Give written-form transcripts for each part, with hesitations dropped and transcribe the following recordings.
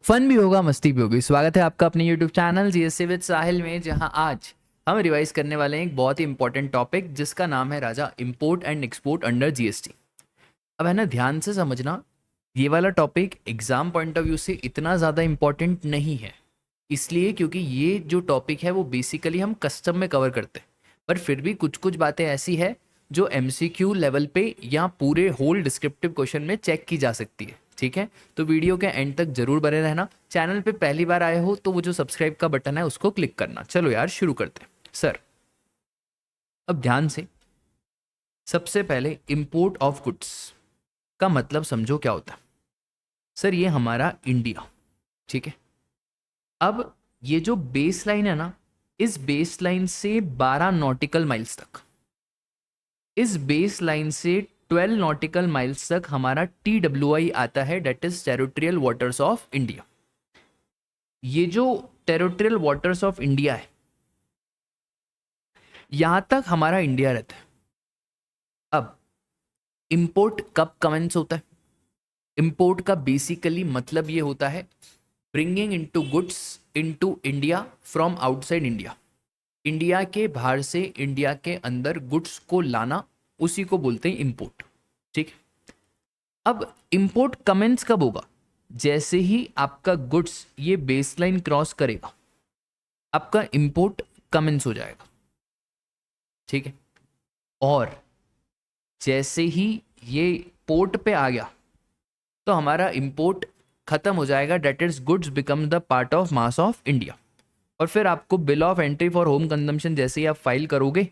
Fun भी होगा, मस्ती भी होगी। स्वागत है आपका अपने यूट्यूब चैनल जीएससी विद साहिल में, जहां आज हम रिवाइज करने वाले हैं एक बहुत ही इंपॉर्टेंट टॉपिक जिसका नाम है राजा import and export under GST. अब है ना, ध्यान से समझना, ये वाला topic exam point of view से इतना ज़्यादा इंपॉर्टेंट नहीं है, इसलिए क्योंकि ये जो टॉपिक है वो बेसिकली हम कस्टम में कवर करते हैं। पर फिर भी कुछ कुछ बातें ऐसी है जो एमसीक्यू लेवल पे या पूरे होल डिस्क्रिप्टिव क्वेश्चन में चेक की जा सकती है। ठीक है, तो वीडियो के एंड तक जरूर बने रहना। चैनल पे पहली बार आए हो तो वो जो सब्सक्राइब का बटन है उसको क्लिक करना। चलो यार शुरू करते हैं। सर अब ध्यान से, सबसे पहले इंपोर्ट ऑफ गुड्स का मतलब समझो क्या होता है। सर ये हमारा इंडिया, ठीक है। अब ये जो बेस लाइन है ना, इस बेस लाइन से 12 नॉटिकल माइल्स तक, इस बेस लाइन से 12 नॉटिकल माइल्स तक हमारा TWI आता है, that is territorial waters of India. ये जो टेरिटोरियल वाटर्स ऑफ इंडिया है, यहां तक हमारा इंडिया रहता है। अब इंपोर्ट कब कमेंस होता है? इंपोर्ट का बेसिकली मतलब ये होता है bringing into goods into India from outside India. India के बाहर से इंडिया के अंदर गुड्स को लाना, उसी को बोलते हैं इंपोर्ट। ठीक है। अब इंपोर्ट कमेंस कब होगा? जैसे ही आपका गुड्स ये बेसलाइन क्रॉस करेगा, आपका इंपोर्ट कमेंस हो जाएगा। ठीक है। और जैसे ही ये पोर्ट पे आ गया तो हमारा इंपोर्ट खत्म हो जाएगा, that is goods become the part of mass of India. और फिर आपको bill of entry for home consumption जैसे ही आप फाइल करोगे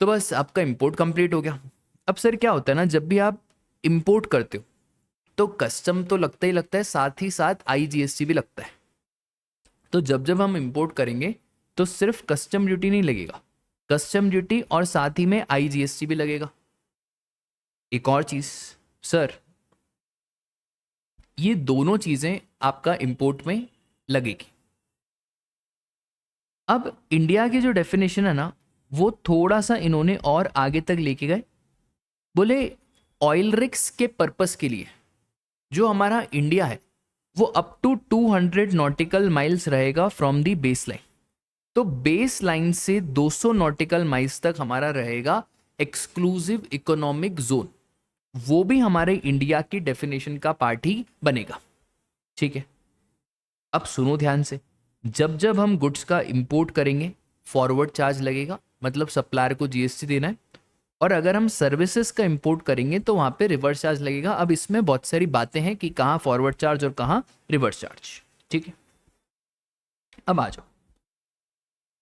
तो बस आपका इंपोर्ट कंप्लीट हो गया। अब सर क्या होता है ना, जब भी आप इंपोर्ट करते हो तो कस्टम तो लगता ही लगता है, साथ ही साथ IGST भी लगता है। तो जब जब हम इंपोर्ट करेंगे तो सिर्फ कस्टम ड्यूटी नहीं लगेगा, कस्टम ड्यूटी और साथ ही में IGST भी लगेगा। एक और चीज सर, ये दोनों चीजें आपका इंपोर्ट में लगेगी। अब इंडिया की जो डेफिनेशन है ना, वो थोड़ा सा इन्होंने और आगे तक लेके गए। बोले ऑयल रिग्स के पर्पस के लिए जो हमारा इंडिया है वो अप टू 200 नॉटिकल माइल्स रहेगा फ्रॉम दी बेस लाइन। तो बेस लाइन से 200 नॉटिकल माइल्स तक हमारा रहेगा एक्सक्लूसिव इकोनॉमिक जोन। वो भी हमारे इंडिया की डेफिनेशन का पार्ट ही बनेगा। ठीक है। अब सुनो ध्यान से, जब जब हम गुड्स का इंपोर्ट करेंगे फॉरवर्ड चार्ज लगेगा, मतलब सप्लायर को GST देना है। और अगर हम सर्विसेज का इंपोर्ट करेंगे तो वहां पे रिवर्स चार्ज लगेगा। अब इसमें बहुत सारी बातें हैं कि कहाँ फॉरवर्ड चार्ज और कहाँ रिवर्स चार्ज। ठीक है। अब आ जाओ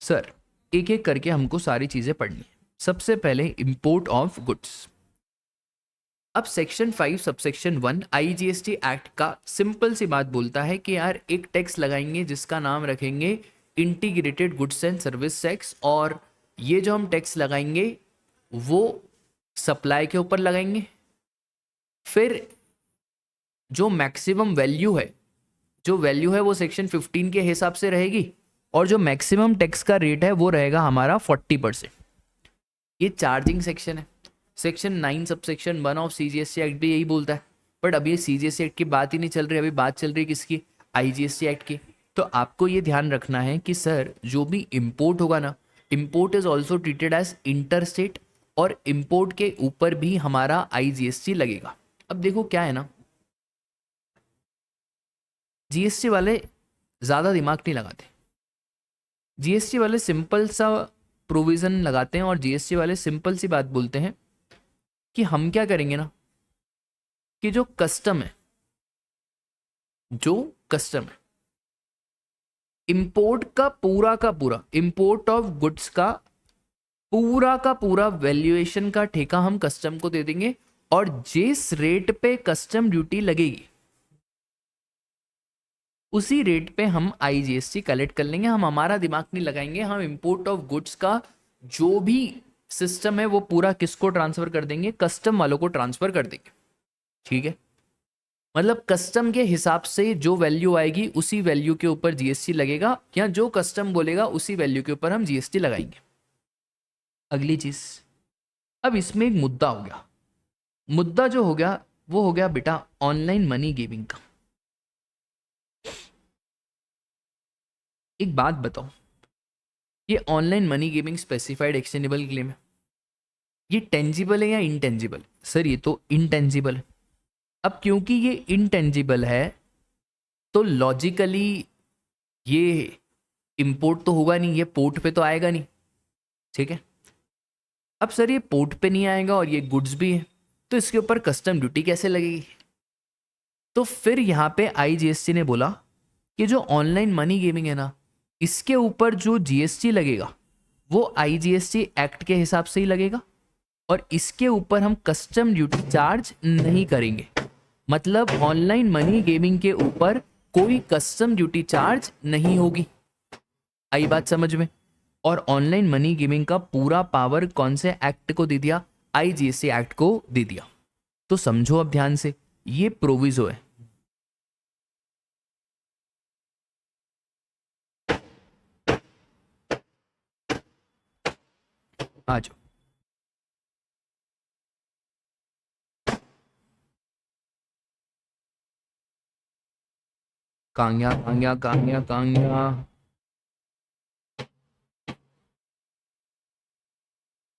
सर, एक एक करके हमको सारी चीजें पढ़नी है। सबसे पहले इंपोर्ट ऑफ गुड्स। अब सेक्शन 5 सबसेक्शन 1 IGST एक्ट का सिंपल सी बात बोलता है कि यार एक टैक्स लगाएंगे जिसका नाम रखेंगे integrated goods and service tax. और ये जो हम टैक्स लगाएंगे वो सप्लाई के ऊपर लगाएंगे। फिर जो मैक्सिमम वैल्यू है, जो वैल्यू है वो सेक्शन 15 के हिसाब से रहेगी। और जो मैक्सिमम टैक्स का रेट है वो रहेगा हमारा 40%। ये चार्जिंग सेक्शन है। Section 9 subsection 1 of CGST act भी यही बोलता है। बट अभी CGST एक्ट की बात ही नहीं चल रही, अभी बात चल रही किसकी? IGST एक्ट की। तो आपको ये ध्यान रखना है कि सर जो भी इंपोर्ट होगा ना, import is also treated as interstate, और इंपोर्ट के ऊपर भी हमारा IGST लगेगा। अब देखो क्या है ना, GST वाले ज़्यादा दिमाग नहीं लगाते। GST वाले सिंपल सा प्रोविज़न लगाते हैं और GST वाले सिंपल सी बात बोलते हैं कि हम क्या करेंगे ना, कि जो कस्टम है, जो कस्टम है, इंपोर्ट का पूरा इंपोर्ट ऑफ गुड्स का पूरा वैल्यूएशन का ठेका हम कस्टम को दे देंगे। और जिस रेट पे कस्टम ड्यूटी लगेगी उसी रेट पे हम IGST कलेक्ट कर लेंगे। हम हमारा दिमाग नहीं लगाएंगे, हम इंपोर्ट ऑफ गुड्स का जो भी सिस्टम है वो पूरा किसको ट्रांसफर कर देंगे? कस्टम वालों को ट्रांसफर कर देंगे। ठीक है। मतलब कस्टम के हिसाब से जो वैल्यू आएगी उसी वैल्यू के ऊपर GST लगेगा, या जो कस्टम बोलेगा उसी वैल्यू के ऊपर हम GST लगाएंगे। अगली चीज, अब इसमें एक मुद्दा हो गया। मुद्दा जो हो गया वो हो गया बेटा ऑनलाइन मनी गिविंग का। एक बात बताओ, ये online money gaming specified extendable claim है, ये टेंजिबल है या इनटेंजिबल? सर ये तो इनटेंजिबल है। अब क्योंकि ये इनटेंजिबल है तो लॉजिकली ये इंपोर्ट तो होगा नहीं, ये पोर्ट पे तो आएगा नहीं, ठीक है। अब सर ये पोर्ट पे नहीं आएगा और ये गुड्स भी है, तो इसके ऊपर कस्टम ड्यूटी कैसे लगेगी? तो फिर यहाँ पे आईजीएसटी ने बोला कि जो ऑनलाइन मनी गेमिंग है ना, इसके ऊपर जो जीएसटी लगेगा वो आईजीएसटी एक्ट के हिसाब से ही लगेगा और इसके ऊपर हम कस्टम ड्यूटी चार्ज नहीं करेंगे। मतलब ऑनलाइन मनी गेमिंग के ऊपर कोई कस्टम ड्यूटी चार्ज नहीं होगी। आई बात समझ में? और ऑनलाइन मनी गेमिंग का पूरा पावर कौन से एक्ट को दे दिया? आईजीएसटी एक्ट को दे दिया। तो समझो अब ध्यान से, ये प्रोविजो है। आ जाओ, कांग्या कांग्या कांग्या कांग्या,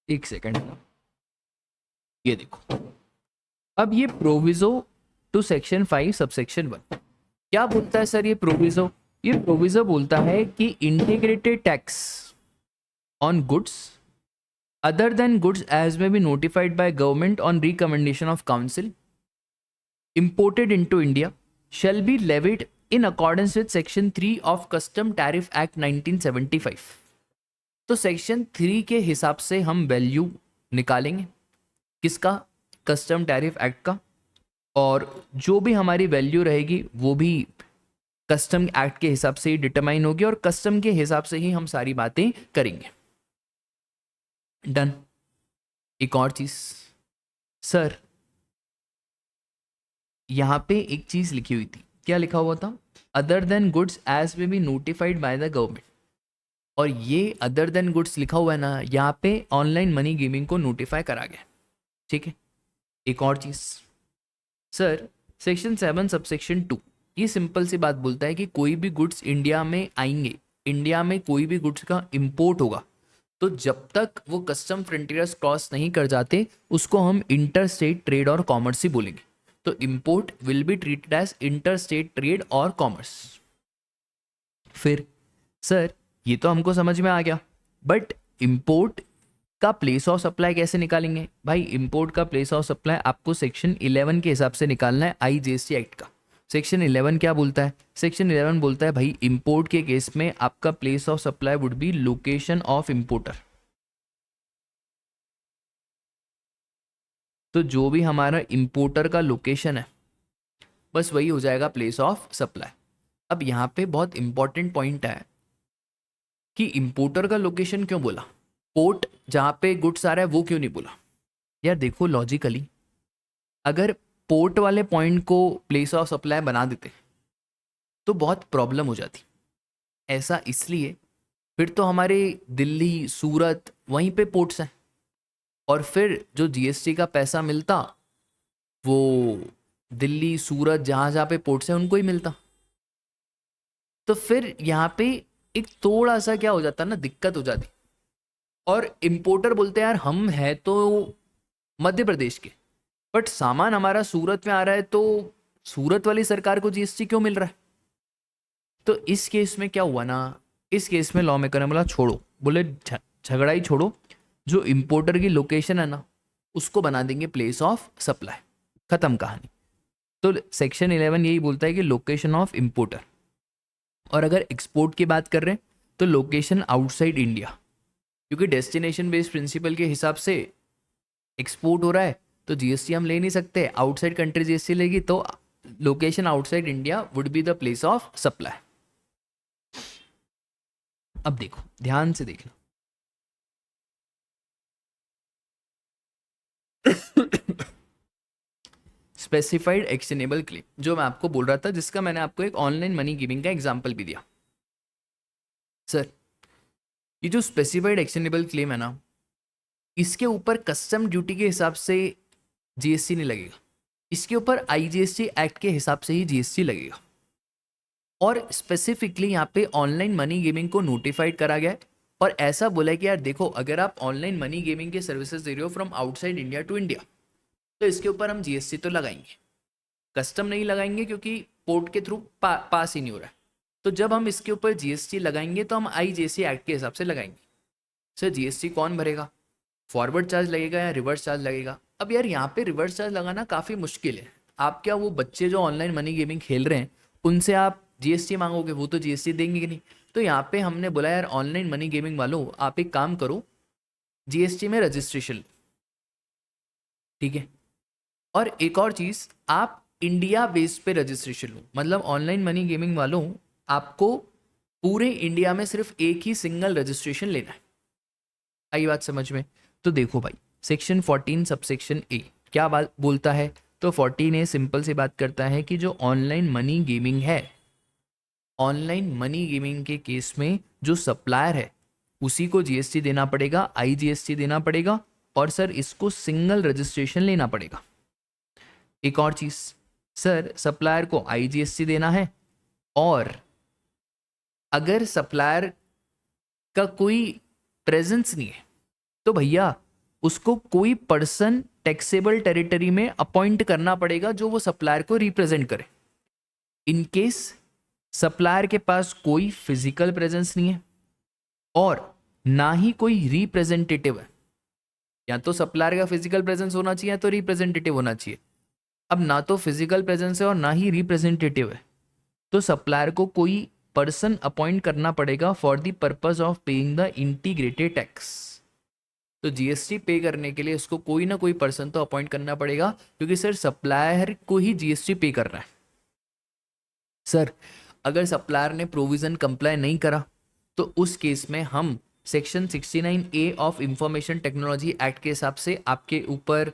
एक सेकंड, ये देखो। अब ये प्रोविजो टू सेक्शन 5 सबसेक्शन 1 क्या बोलता है सर? ये प्रोविजो बोलता है कि integrated tax on goods other than goods as may be notified by government on recommendation of council imported into India shall be levied in accordance with section 3 of custom tariff act 1975। तो section 3 के हिसाब से हम value निकालेंगे, किसका? Custom tariff act का। और जो भी हमारी वैल्यू रहेगी वो भी कस्टम एक्ट के हिसाब से ही डिटरमाइन होगी और कस्टम के हिसाब से ही हम सारी बातें करेंगे। डन। एक और चीज सर, यहां पे एक चीज लिखी हुई थी, क्या लिखा हुआ था? Other than goods as may be notified by the government. और ये अदर देन गुड्स लिखा हुआ है ना, यहाँ पे ऑनलाइन मनी गेमिंग को नोटिफाई करा गया, ठीक है। एक और चीज सर, सेक्शन 7 सबसेक्शन 2 ये सिंपल सी बात बोलता है कि कोई भी गुड्स इंडिया में आएंगे, इंडिया में कोई भी गुड्स का इंपोर्ट होगा, तो जब तक वो कस्टम फ्रंटियर्स क्रॉस नहीं कर जाते उसको हम इंटर स्टेट ट्रेड और कॉमर्स ही बोलेंगे। तो import will be treated as inter state trade और कॉमर्स। फिर सर ये तो हमको समझ में आ गया, बट इंपोर्ट का प्लेस ऑफ सप्लाई कैसे निकालेंगे? भाई इंपोर्ट का प्लेस ऑफ सप्लाई आपको सेक्शन 11 के हिसाब से निकालना है आईजीएसटी एक्ट का। सेक्शन 11 क्या बोलता है? सेक्शन 11 बोलता है भाई इंपोर्ट के केस में आपका place of supply would be location of importer. तो जो भी हमारा इंपोर्टर का लोकेशन है बस वही हो जाएगा प्लेस ऑफ सप्लाई। अब यहाँ पे बहुत इंपॉर्टेंट पॉइंट है कि इंपोर्टर का लोकेशन क्यों बोला, पोर्ट जहाँ पे गुड्स आ रहा है वो क्यों नहीं बोला? यार देखो लॉजिकली अगर पोर्ट वाले पॉइंट को प्लेस ऑफ सप्लाई बना देते तो बहुत प्रॉब्लम हो जाती। ऐसा इसलिए, फिर तो हमारे दिल्ली सूरत वहीं पे पोर्ट्स हैं और फिर जो जीएसटी का पैसा मिलता वो दिल्ली सूरत जहाँ जहाँ पे पोर्ट्स हैं उनको ही मिलता। तो फिर यहाँ पे एक थोड़ा सा क्या हो जाता ना, दिक्कत हो जाती। और इंपोर्टर बोलते हैं यार हम हैं तो मध्य प्रदेश के, बट सामान हमारा सूरत में आ रहा है तो सूरत वाली सरकार को जीएसटी क्यों मिल रहा है? तो इस केस में क्या हुआ ना, इस केस में लॉ मेकर ने बोला छोड़ो, बोले झगड़ा ही छोड़ो, जो इंपोर्टर की लोकेशन है ना उसको बना देंगे प्लेस ऑफ सप्लाई, खत्म कहानी। तो सेक्शन 11 यही बोलता है कि लोकेशन ऑफ इंपोर्टर। और अगर एक्सपोर्ट की बात कर रहे हैं तो लोकेशन आउटसाइड इंडिया, क्योंकि डेस्टिनेशन बेस्ड प्रिंसिपल के हिसाब से एक्सपोर्ट हो रहा है तो जीएसटी हम ले नहीं सकते, आउटसाइड कंट्री जीएसटी लेगी, तो location outside India would be the place of supply. अब देखो ध्यान से देखना स्पेसिफाइड एक्सटेनेबल क्लेम जो मैं आपको बोल रहा था, जिसका मैंने आपको एक ऑनलाइन मनी गिविंग का एग्जांपल भी दिया। सर ये जो स्पेसिफाइड एक्सटेनेबल क्लेम है ना, इसके ऊपर कस्टम ड्यूटी के हिसाब से जीएसटी नहीं लगेगा, इसके ऊपर आईजीएसटी एक्ट के हिसाब से ही जीएसटी लगेगा। और स्पेसिफिकली यहाँ पे ऑनलाइन मनी गेमिंग को नोटिफाइड करा गया है और ऐसा बोला है कि यार देखो, अगर आप ऑनलाइन मनी गेमिंग के सर्विसेज दे रहे हो from outside India to India, तो इसके ऊपर हम जीएसटी तो लगाएंगे, कस्टम नहीं लगाएंगे क्योंकि पोर्ट के थ्रू पास ही नहीं हो रहा है। तो जब हम इसके ऊपर जीएसटी लगाएंगे तो हम आईजीएसटी एक्ट के हिसाब से लगाएंगे। सर जीएसटी कौन भरेगा, फॉरवर्ड चार्ज लगेगा या रिवर्स चार्ज लगेगा? अब यार यहाँ पे रिवर्स चार्ज लगाना काफ़ी मुश्किल है। आप क्या वो बच्चे जो ऑनलाइन मनी गेमिंग खेल रहे हैं उनसे आप जीएसटी मांगोगे? वो तो जीएसटी देंगे कि नहीं। तो यहाँ पे हमने बोला यार ऑनलाइन मनी गेमिंग वालों, आप एक काम करो, जीएसटी में रजिस्ट्रेशन, ठीक है। और एक और चीज़, आप इंडिया बेस पे रजिस्ट्रेशन लो, मतलब ऑनलाइन मनी गेमिंग वालों आपको पूरे इंडिया में सिर्फ एक ही सिंगल रजिस्ट्रेशन लेना है। आई बात समझ में? तो देखो भाई, सेक्शन 14 सबसेक्शन ए क्या बात बोलता है? तो 14 ए सिंपल सी बात करता है कि जो ऑनलाइन मनी गेमिंग है, ऑनलाइन मनी गेमिंग के केस में जो सप्लायर है उसी को जीएसटी देना पड़ेगा, आईजीएसटी देना पड़ेगा, और सर इसको सिंगल रजिस्ट्रेशन लेना पड़ेगा। एक और चीज, सर सप्लायर को आईजीएसटी देना है, और अगर सप्लायर का कोई प्रेजेंस नहीं है तो भैया उसको कोई पर्सन टैक्सेबल टेरिटरी में अपॉइंट करना पड़ेगा जो वो सप्लायर को रिप्रेजेंट करे। इन केस सप्लायर के पास कोई फिजिकल प्रेजेंस नहीं है और ना ही कोई रिप्रेजेंटेटिव है, या तो सप्लायर का फिजिकल प्रेजेंस होना चाहिए तो रिप्रेजेंटेटिव होना चाहिए। अब ना तो फिजिकल प्रेजेंस है और ना ही रिप्रेजेंटेटिव है, तो सप्लायर को कोई पर्सन अपॉइंट करना पड़ेगा for the purpose of paying the integrated tax. तो जीएसटी पे करने के लिए उसको कोई ना कोई पर्सन तो अपॉइंट करना पड़ेगा, क्योंकि सर सप्लायर को ही जीएसटी पे करना है। सर अगर सप्लायर ने प्रोविजन कंप्लाई नहीं करा तो उस केस में हम section 69A of information technology act के हिसाब से आपके ऊपर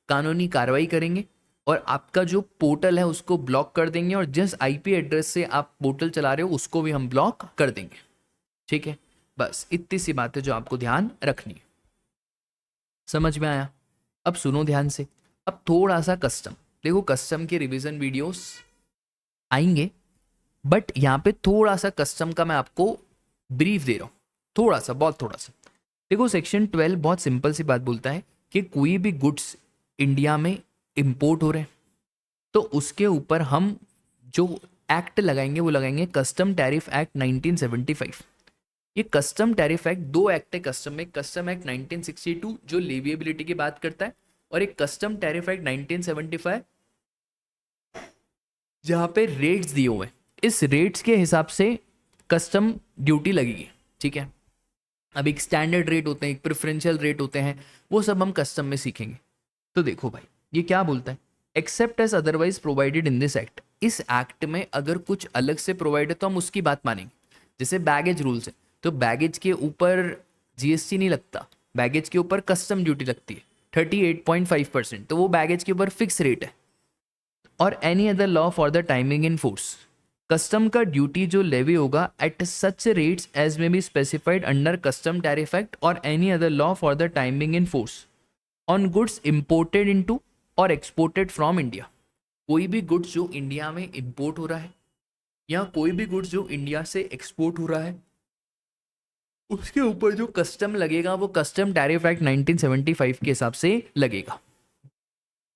कानूनी कार्रवाई करेंगे और आपका जो पोर्टल है उसको ब्लॉक कर देंगे, और जिस आईपी एड्रेस से आप पोर्टल चला रहे हो उसको भी हम ब्लॉक कर देंगे। ठीक है, बस इतनी सी बात है जो आपको ध्यान रखनी है। समझ में आया? अब सुनो ध्यान से। अब थोड़ा सा कस्टम देखो, कस्टम के रिवीजन वीडियोस आएंगे, बट यहाँ पे थोड़ा सा कस्टम का मैं आपको ब्रीफ दे रहा हूँ, थोड़ा सा, बहुत थोड़ा सा। देखो सेक्शन 12 बहुत सिंपल सी बात बोलता है कि कोई भी गुड्स इंडिया में इंपोर्ट हो रहे हैं तो उसके ऊपर हम जो एक्ट लगाएंगे वो लगाएंगे कस्टम टैरिफ एक्ट 1975। ये कस्टम टैरिफ एक्ट, दो एक्ट है कस्टम में, कस्टम एक्ट 1962 जो लेविएबिलिटी की बात करता है, और एक कस्टम टैरिफ एक्ट 1975 जहाँ पे रेट्स दिए हुए हैं, इस रेट्स के हिसाब से कस्टम ड्यूटी लगेगी। ठीक है, अब एक स्टैंडर्ड रेट होते हैं, एक प्रेफरेंशियल रेट होते हैं, वो सब हम कस्टम में सीखेंगे। तो देखो भाई ये क्या बोलता है, except as otherwise provided in this act. इस एक्ट में अगर कुछ अलग से प्रोवाइड है तो हम उसकी बात मानेंगे। जैसे बैगेज रूल्स है तो बैगेज के ऊपर जीएसटी नहीं लगता, बैगेज के ऊपर कस्टम ड्यूटी लगती है 38.5%, तो वो बैगेज के ऊपर फिक्स रेट है। और any other law for the timing in force, custom का ड्यूटी जो लेवी होगा at such rates as may be specified under custom tariff act और any other law for the timing in force on goods imported into और exported from India. कोई भी goods जो India में import हो रहा है या कोई भी गुड्स जो इंडिया से एक्सपोर्ट हो रहा है उसके ऊपर जो कस्टम लगेगा वो कस्टम टैरिफ एक्ट 1975 के हिसाब से लगेगा।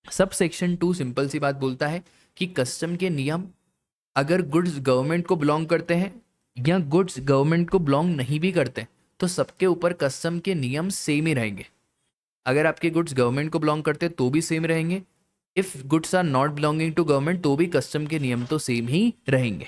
सब सेक्शन 2 सिंपल सी बात बोलता है कि कस्टम के नियम अगर गुड्स गवर्नमेंट को बिलोंग करते हैं या गुड्स गवर्नमेंट को बिलोंग नहीं भी करते तो सबके ऊपर कस्टम के नियम सेम ही रहेंगे। अगर आपके गुड्स गवर्नमेंट को बिलोंग करते तो भी सेम रहेंगे, if goods are not belonging to government तो भी कस्टम के नियम तो सेम ही रहेंगे।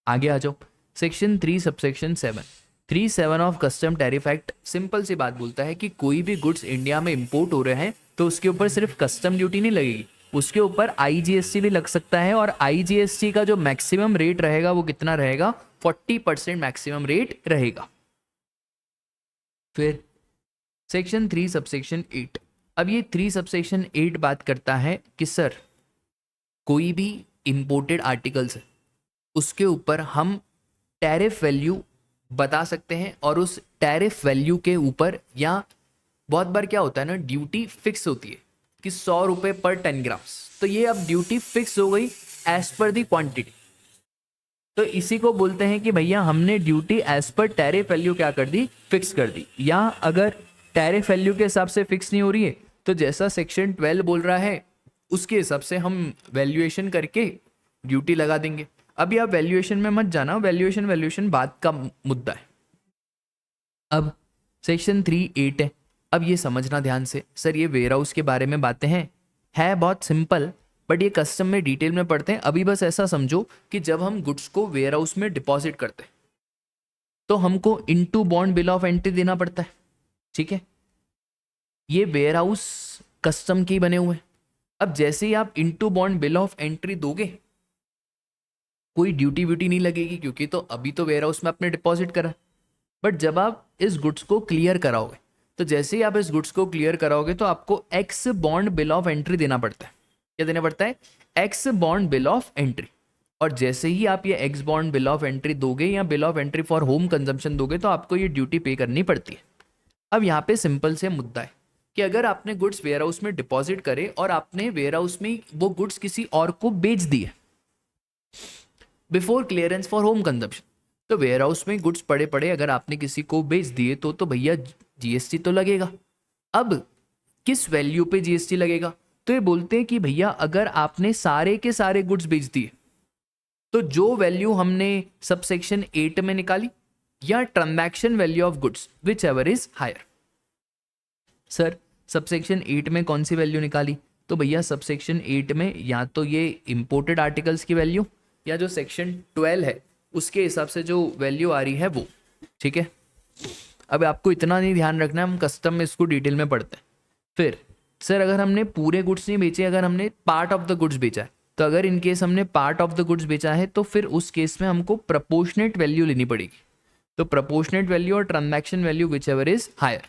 आगे आ जाओ, section 3 subsection 7 37 of custom tariff act simple सी बात बोलता है कि कोई भी गुड्स इंडिया में इंपोर्ट हो रहे हैं तो उसके ऊपर सिर्फ कस्टम ड्यूटी नहीं लगेगी, उसके ऊपर आईजीएसटी भी लग सकता है, और आईजीएसटी का जो मैक्सिमम रेट रहेगा वो कितना रहेगा, 40% मैक्सिमम रेट रहेगा। फिर सेक्शन 3 सबसेक्शन 8, अब ये 3 सबसेक्शन 8 बात करता है कि सर कोई भी इंपोर्टेड आर्टिकल्स है उसके ऊपर हम टैरिफ वैल्यू बता सकते हैं, और उस टैरिफ वैल्यू के ऊपर, या बहुत बार क्या होता है ना, ड्यूटी फिक्स होती है कि 100 रुपये पर 10 ग्राम्स, तो ये अब ड्यूटी फिक्स हो गई एज पर दी क्वांटिटी। तो इसी को बोलते हैं कि भैया हमने duty as per tariff value क्या कर दी, फिक्स कर दी। या अगर टैरिफ वैल्यू के हिसाब से फिक्स नहीं हो रही है तो जैसा सेक्शन 12 बोल रहा है उसके हिसाब से हम वैल्यूएशन करके ड्यूटी लगा देंगे। अभी आप वैल्यूएशन में मत जाना, वैल्यूएशन बात का मुद्दा है। अब सेक्शन 3(8) है। अब ये समझना ध्यान से, सर ये वेयर हाउस के बारे में बातें हैं, है बहुत सिंपल, बट ये कस्टम में डिटेल में पढ़ते हैं। अभी बस ऐसा समझो कि जब हम गुड्स को वेयर हाउस में डिपॉजिट करते हैं तो हमको into bond bill of entry देना पड़ता है, ठीक है। ये वेयर हाउस कस्टम के ही बने हुए हैं। अब जैसे ही आप into bond bill of entry दोगे कोई ड्यूटी व्यूटी नहीं लगेगी, क्योंकि तो अभी तो वेयर हाउस में आपने डिपॉजिट करा। बट जब आप इस गुड्स को क्लियर कराओगे, तो जैसे ही आप इस गुड्स को क्लियर कराओगे तो आपको x bond bill of entry देना पड़ता है। क्या देना पड़ता है? X bond bill of entry. और जैसे ही आप ये x bond bill of entry दोगे या bill of entry for home consumption दोगे तो आपको ये ड्यूटी पे करनी पड़ती है। अब यहाँ पे सिंपल से मुद्दा है कि अगर आपने गुड्स वेयर हाउस में डिपॉजिट करे और आपने वेयर हाउस में वो गुड्स किसी और को बेच दिए before clearance for home consumption, तो वेयर हाउस में गुड्स पड़े पड़े अगर आपने किसी को बेच दिए तो भैया जीएसटी तो लगेगा। अब किस वैल्यू पे जीएसटी लगेगा? तो ये बोलते हैं कि भैया अगर आपने सारे के सारे गुड्स बेच दिए तो जो वैल्यू हमने सबसेक्शन 8 में निकाली या transaction value of goods whichever is higher. Sir subsection 8 में कौन सी वैल्यू निकाली? तो भैया सबसेक्शन 8 में या तो ये इंपोर्टेड आर्टिकल्स की वैल्यू या जो सेक्शन 12 है उसके हिसाब से जो वैल्यू आ रही है वो, ठीक है। अब आपको इतना नहीं ध्यान रखना है, हम कस्टम में इसको डिटेल में पढ़ते हैं। फिर सर अगर हमने पूरे गुड्स नहीं बेचे, अगर हमने पार्ट ऑफ द गुड्स बेचा है, तो अगर इन केस हमने पार्ट ऑफ द गुड्स बेचा है तो फिर उस केस में हमको प्रपोर्शनेट वैल्यू लेनी पड़ेगी। तो प्रपोर्शनेट वैल्यू और transaction value whichever is higher.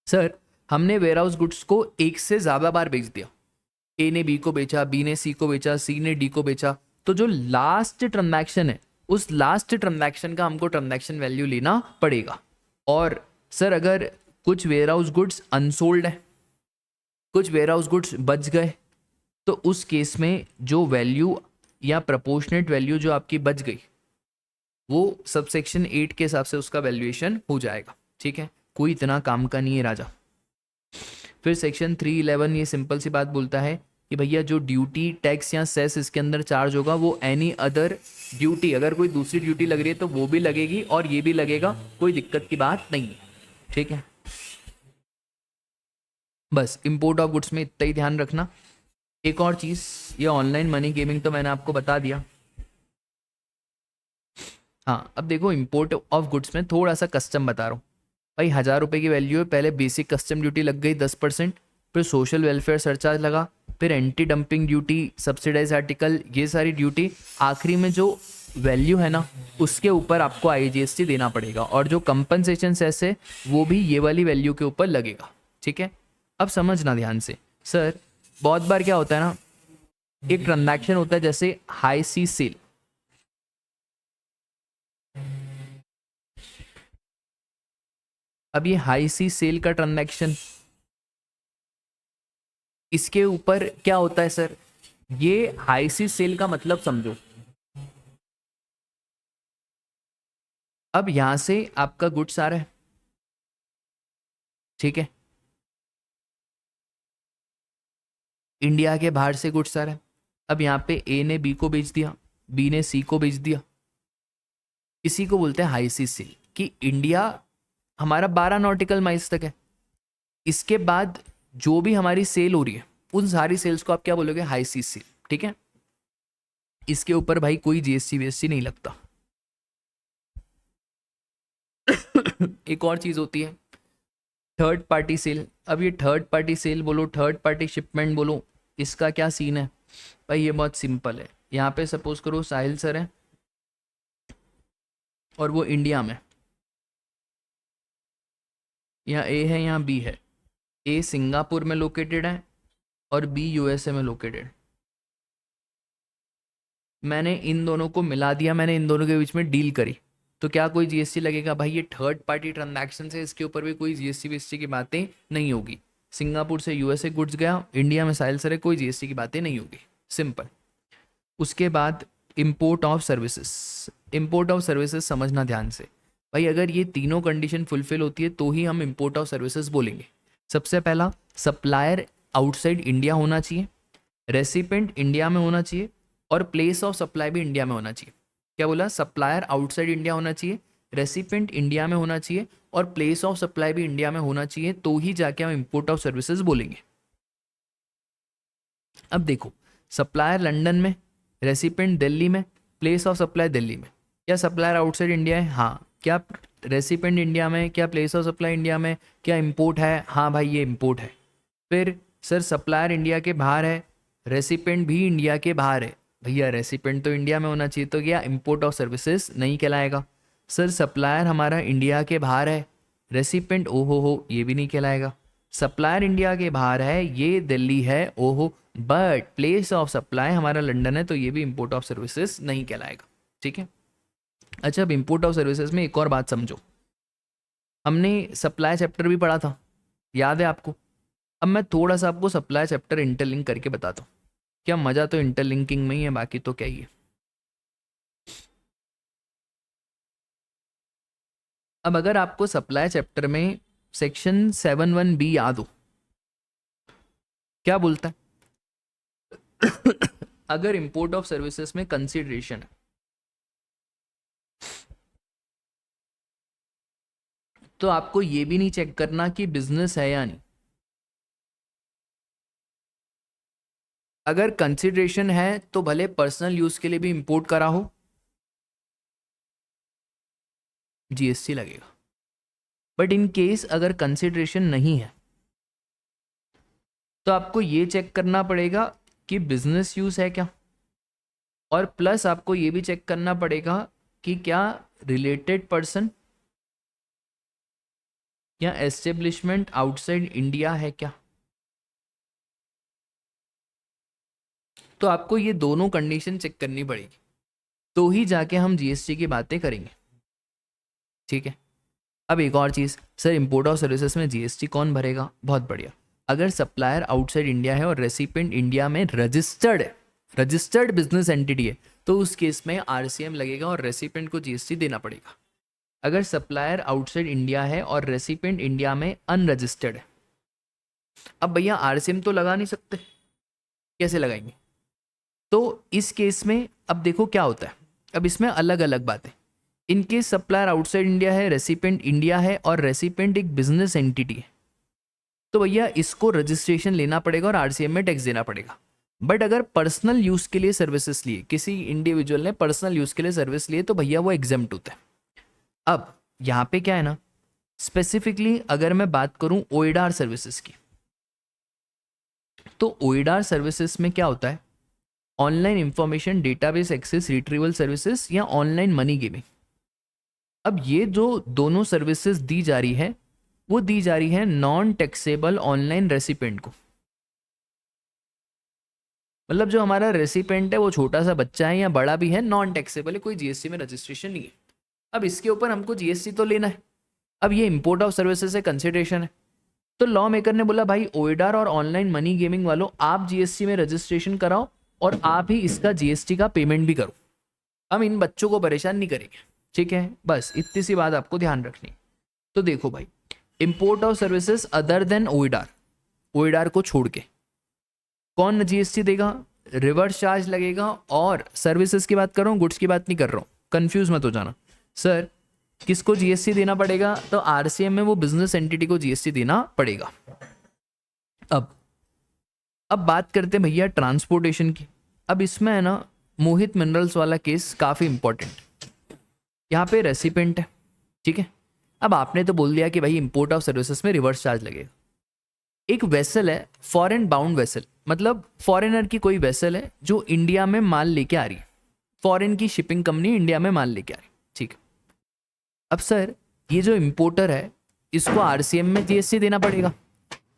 Sir हमने वेयर हाउस गुड्स को एक से ज्यादा बार बेच दिया, ए ने बी को बेचा, बी ने सी को बेचा, सी ने डी को बेचा, तो जो लास्ट ट्रांजैक्शन है उस लास्ट ट्रांजैक्शन का हमको ट्रांजैक्शन वैल्यू लेना पड़ेगा। और सर अगर कुछ वेयर हाउस गुड्स अनसोल्ड है, कुछ वेयर हाउस गुड्स बच गए, तो उस केस में जो वैल्यू या प्रपोर्शनेट वैल्यू जो आपकी बच गई वो सबसेक्शन 8 के हिसाब से उसका वैल्यूएशन हो जाएगा, ठीक है। कोई इतना काम का नहीं है राजा। फिर सेक्शन 3(11) ये सिंपल सी बात बोलता है कि भैया जो ड्यूटी टैक्स या सेस इसके अंदर चार्ज होगा वो एनी अदर ड्यूटी, अगर कोई दूसरी ड्यूटी लग रही है तो वो भी लगेगी और ये भी लगेगा, कोई दिक्कत की बात नहीं है, ठीक है। बस इंपोर्ट ऑफ गुड्स में इतना ही ध्यान रखना। एक और चीज़, ये ऑनलाइन मनी गेमिंग तो मैंने आपको बता दिया। हाँ अब देखो इंपोर्ट ऑफ गुड्स में थोड़ा सा कस्टम बता रहा हूँ भाई। 1000 रुपये की वैल्यू है, पहले बेसिक कस्टम ड्यूटी लग गई 10%, फिर सोशल वेलफेयर सरचार्ज लगा, फिर anti dumping duty, subsidise article, ये सारी ड्यूटी, आखिरी में जो वैल्यू है ना उसके ऊपर आपको आईजीएसटी देना पड़ेगा। और जो कंपनसेशन सेस है वो भी ये वाली वैल्यू के ऊपर लगेगा, ठीक है। अब समझना ध्यान से, सर बहुत बार क्या होता है ना, एक ट्रांजैक्शन होता है जैसे हाई सी सेल, अब ये हाई सी सेल का ट्रांजैक्शन, इसके ऊपर क्या होता है सर, ये हाई सी सेल का मतलब समझो। अब यहां से आपका गुड्स आ रहा है, ठीक है, इंडिया के बाहर से गुड्स आ रहा है। अब यहाँ पे ए ने बी को बेच दिया, बी ने सी को बेच दिया, इसी को बोलते हैं हाई सी सेल। कि इंडिया हमारा 12 नॉटिकल माइल्स तक है, इसके बाद जो भी हमारी सेल हो रही है उन सारी सेल्स को आप क्या बोलोगे, हाई सी सेल, ठीक है। इसके ऊपर भाई कोई जीएसटी वीएसटी नहीं लगता। एक और चीज होती है थर्ड पार्टी सेल। अब ये थर्ड पार्टी सेल बोलो, थर्ड पार्टी शिपमेंट बोलो, इसका क्या सीन है भाई? ये बहुत सिंपल है। यहाँ पे सपोज करो साहिल सर है और वो इंडिया में, यहाँ ए है यहाँ बी है, ए सिंगापुर में लोकेटेड है और बी यूएसए में लोकेटेड। मैंने इन दोनों को मिला दिया, मैंने इन दोनों के बीच में डील करी, तो क्या कोई जीएसटी लगेगा? भाई ये थर्ड पार्टी ट्रांजैक्शन है, इसके ऊपर भी कोई जीएसटी वीएसटी की बातें नहीं होगी। सिंगापुर से यूएसए गुड्स गया, इंडिया में साहिल सर है, कोई जीएसटी की बातें नहीं होगी, सिंपल। उसके बाद import of services. Import of services समझना ध्यान से भाई, अगर ये तीनों कंडीशन फुलफिल होती है तो ही हम इंपोर्ट ऑफ सर्विसेज बोलेंगे। सबसे पहला, सप्लायर आउटसाइड इंडिया होना चाहिए, रेसिपेंट इंडिया में होना चाहिए, और प्लेस ऑफ सप्लाई भी इंडिया में होना चाहिए। क्या बोला? सप्लायर आउटसाइड इंडिया होना चाहिए, रेसिपेंट इंडिया में होना चाहिए, और प्लेस ऑफ सप्लाई भी इंडिया में होना चाहिए, तो ही जाके हम इंपोर्ट ऑफ सर्विसेज बोलेंगे। अब देखो, सप्लायर लंदन में, रेसिपेंट दिल्ली में, प्लेस ऑफ सप्लाई दिल्ली में। क्या सप्लायर आउटसाइड इंडिया है? हाँ। क्या रेसिपेंट इंडिया में? क्या प्लेस ऑफ सप्लाई इंडिया में? क्या इंपोर्ट है? हाँ भाई, ये इंपोर्ट है। फिर सर सप्लायर इंडिया के बाहर है, रेसिपेंट भी इंडिया के बाहर है। भैया रेसिपेंट तो इंडिया में होना चाहिए, तो क्या इंपोर्ट ऑफ सर्विसेज नहीं कहलाएगा? सर सप्लायर हमारा इंडिया के बाहर है, रेसिपेंट ओहो हो ये भी नहीं कहलाएगा। सप्लायर इंडिया के बाहर है, ये दिल्ली है, ओहो, बट प्लेस ऑफ सप्लाई हमारा लंदन है, तो ये भी इंपोर्ट ऑफ सर्विसेज नहीं कहलाएगा। ठीक है। अच्छा, अब इंपोर्ट ऑफ सर्विसेज में एक और बात समझो। हमने सप्लाई चैप्टर भी पढ़ा था, याद है आपको? अब मैं थोड़ा सा आपको सप्लाई चैप्टर इंटरलिंक करके बताता हूँ। क्या मज़ा तो इंटरलिंकिंग में ही है, बाकी तो क्या ही है। अब अगर आपको सप्लाई चैप्टर में सेक्शन 7(1)(b याद हो, क्या बोलता है? अगर इंपोर्ट ऑफ सर्विसेज में कंसिडरेशन है तो आपको ये भी नहीं चेक करना कि बिजनेस है या नहीं। अगर कंसिडरेशन है तो भले पर्सनल यूज के लिए भी इंपोर्ट करा हो, जीएसटी लगेगा। बट इन केस अगर कंसिडरेशन नहीं है तो आपको ये चेक करना पड़ेगा कि बिजनेस यूज है क्या, और प्लस आपको ये भी चेक करना पड़ेगा कि क्या रिलेटेड पर्सन या एस्टेब्लिशमेंट आउटसाइड इंडिया है क्या। तो आपको ये दोनों कंडीशन चेक करनी पड़ेगी, तो ही जाके हम जीएसटी की बातें करेंगे। ठीक है। अब एक और चीज़, सर इंपोर्ट ऑफ सर्विसेज में जीएसटी कौन भरेगा? बहुत बढ़िया, अगर सप्लायर आउटसाइड इंडिया है और रेसिपेंट इंडिया में रजिस्टर्ड बिजनेस एंटिटी है, तो उस केस में आरसीएम लगेगा और रेसिपेंट को जीएसटी देना पड़ेगा। अगर सप्लायर आउटसाइड इंडिया है और रेसिपेंट इंडिया में अनरजिस्टर्ड है, अब भैया आरसीएम तो लगा नहीं सकते, कैसे लगाएंगे? तो इस केस में अब देखो क्या होता है। अब इसमें अलग अलग बातें, इनके सप्लायर आउटसाइड इंडिया है, रेसिपेंट इंडिया है, और रेसिपेंट एक बिजनेस एंटिटी है, तो भैया इसको रजिस्ट्रेशन लेना पड़ेगा और आरसीएम में टैक्स देना पड़ेगा। बट अगर पर्सनल यूज के लिए सर्विसेज लिए, किसी इंडिविजुअल ने पर्सनल यूज के लिए सर्विस लिए, तो भैया वो एग्जेम्प्ट होता है। अब यहाँ पे क्या है ना, स्पेसिफिकली अगर मैं बात करूं ओएडार सर्विसेज की, तो ओएडार सर्विसेज में क्या होता है? Online information database access retrieval services या ऑनलाइन मनी गिविंग। अब ये जो दोनों सर्विसेज दी जा रही है, वो दी जा रही है नॉन टैक्सेबल ऑनलाइन रेसिपेंट को। मतलब जो हमारा रेसिपेंट है वो छोटा सा बच्चा है या बड़ा भी है, नॉन टैक्सेबल है, कोई जीएसटी में रजिस्ट्रेशन नहीं है। अब इसके ऊपर हमको जीएसटी तो लेना है। अब ये इंपोर्ट ऑफ सर्विसेज से कंसिडरेशन है, तो लॉ मेकर ने बोला भाई ओएडार और ऑनलाइन मनी गेमिंग वालों, आप जीएसटी में रजिस्ट्रेशन कराओ और आप ही इसका जीएसटी का पेमेंट भी करो, हम इन बच्चों को परेशान नहीं करेंगे। ठीक है, बस इतनी सी बात आपको ध्यान रखनी। तो देखो भाई, import of services other than OIDAR, OIDAR को छोड़ के कौन जीएसटी देगा? रिवर्स चार्ज लगेगा। और सर्विसेज की बात कर रहा हूँ, गुड्स की बात नहीं कर रहा हूँ, कंफ्यूज मत हो जाना। सर किसको जीएसटी देना पड़ेगा? तो आरसीएम में वो बिजनेस एंटिटी को जीएसटी देना पड़ेगा। अब बात करते हैं भैया ट्रांसपोर्टेशन की। अब इसमें है ना मोहित मिनरल्स वाला केस काफ़ी इंपॉर्टेंट। यहाँ पे रेसिपेंट है, ठीक है। अब आपने तो बोल दिया कि भाई इंपोर्ट ऑफ सर्विसेज में रिवर्स चार्ज लगेगा। एक वेसल है, फॉरेन बाउंड वेसल, मतलब फॉरेनर की कोई वेसल है जो इंडिया में माल लेके आ रही है, फॉरेन की शिपिंग कंपनी इंडिया में माल लेके आ रही है, ठीक है। अब सर ये जो इंपोर्टर है इसको आरसीएम में जीएसटी देना पड़ेगा।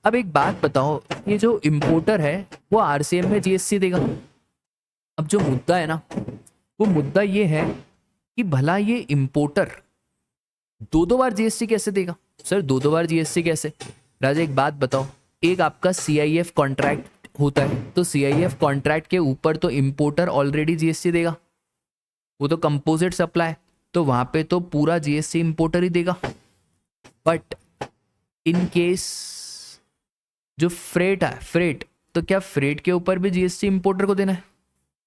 अब एक बात बताओ, ये जो इंपोर्टर है वो आरसीएम में जीएसटी देगा। अब जो मुद्दा है ना, वो मुद्दा ये है कि भला ये इंपोर्टर दो बार जीएसटी कैसे देगा? सर दो बार जीएसटी कैसे? राजा एक बात बताओ, एक आपका सीआईएफ कॉन्ट्रैक्ट होता है, तो सीआईएफ कॉन्ट्रैक्ट के ऊपर तो इंपोर्टर ऑलरेडी जीएसटी देगा, वो तो कंपोजिट सप्लाई, तो वहां पे तो पूरा जीएसटी इंपोर्टर ही देगा। बट इन केस जो फ्रेट है, फ्रेट, तो क्या फ्रेट के ऊपर भी जीएसटी इंपोर्टर को देना है?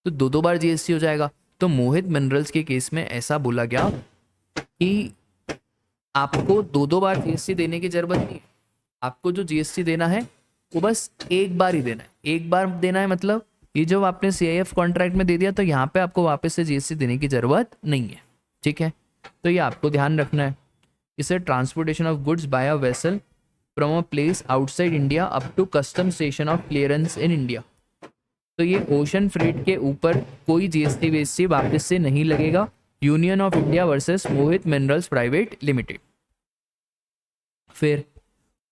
तो दो दो बार जीएसटी हो जाएगा। तो मोहित मिनरल्स के केस में ऐसा बोला गया कि आपको दो दो बार जीएसटी देने की जरूरत नहीं है। आपको जो जीएसटी देना है वो बस एक बार ही देना है। एक बार देना है मतलब ये जो आपने सीआईएफ कॉन्ट्रैक्ट में दे दिया, तो यहाँ पे आपको वापस से जीएसटी देने की जरूरत नहीं है। ठीक है, तो ये आपको ध्यान रखना है। इसे transportation of goods by a vessel from a place outside India up to custom station of clearance in India. तो ये ओशन फ्रेट के ऊपर कोई जीएसटी वेस्टी वापस से नहीं लगेगा। Union of India versus Mohit minerals private limited. फिर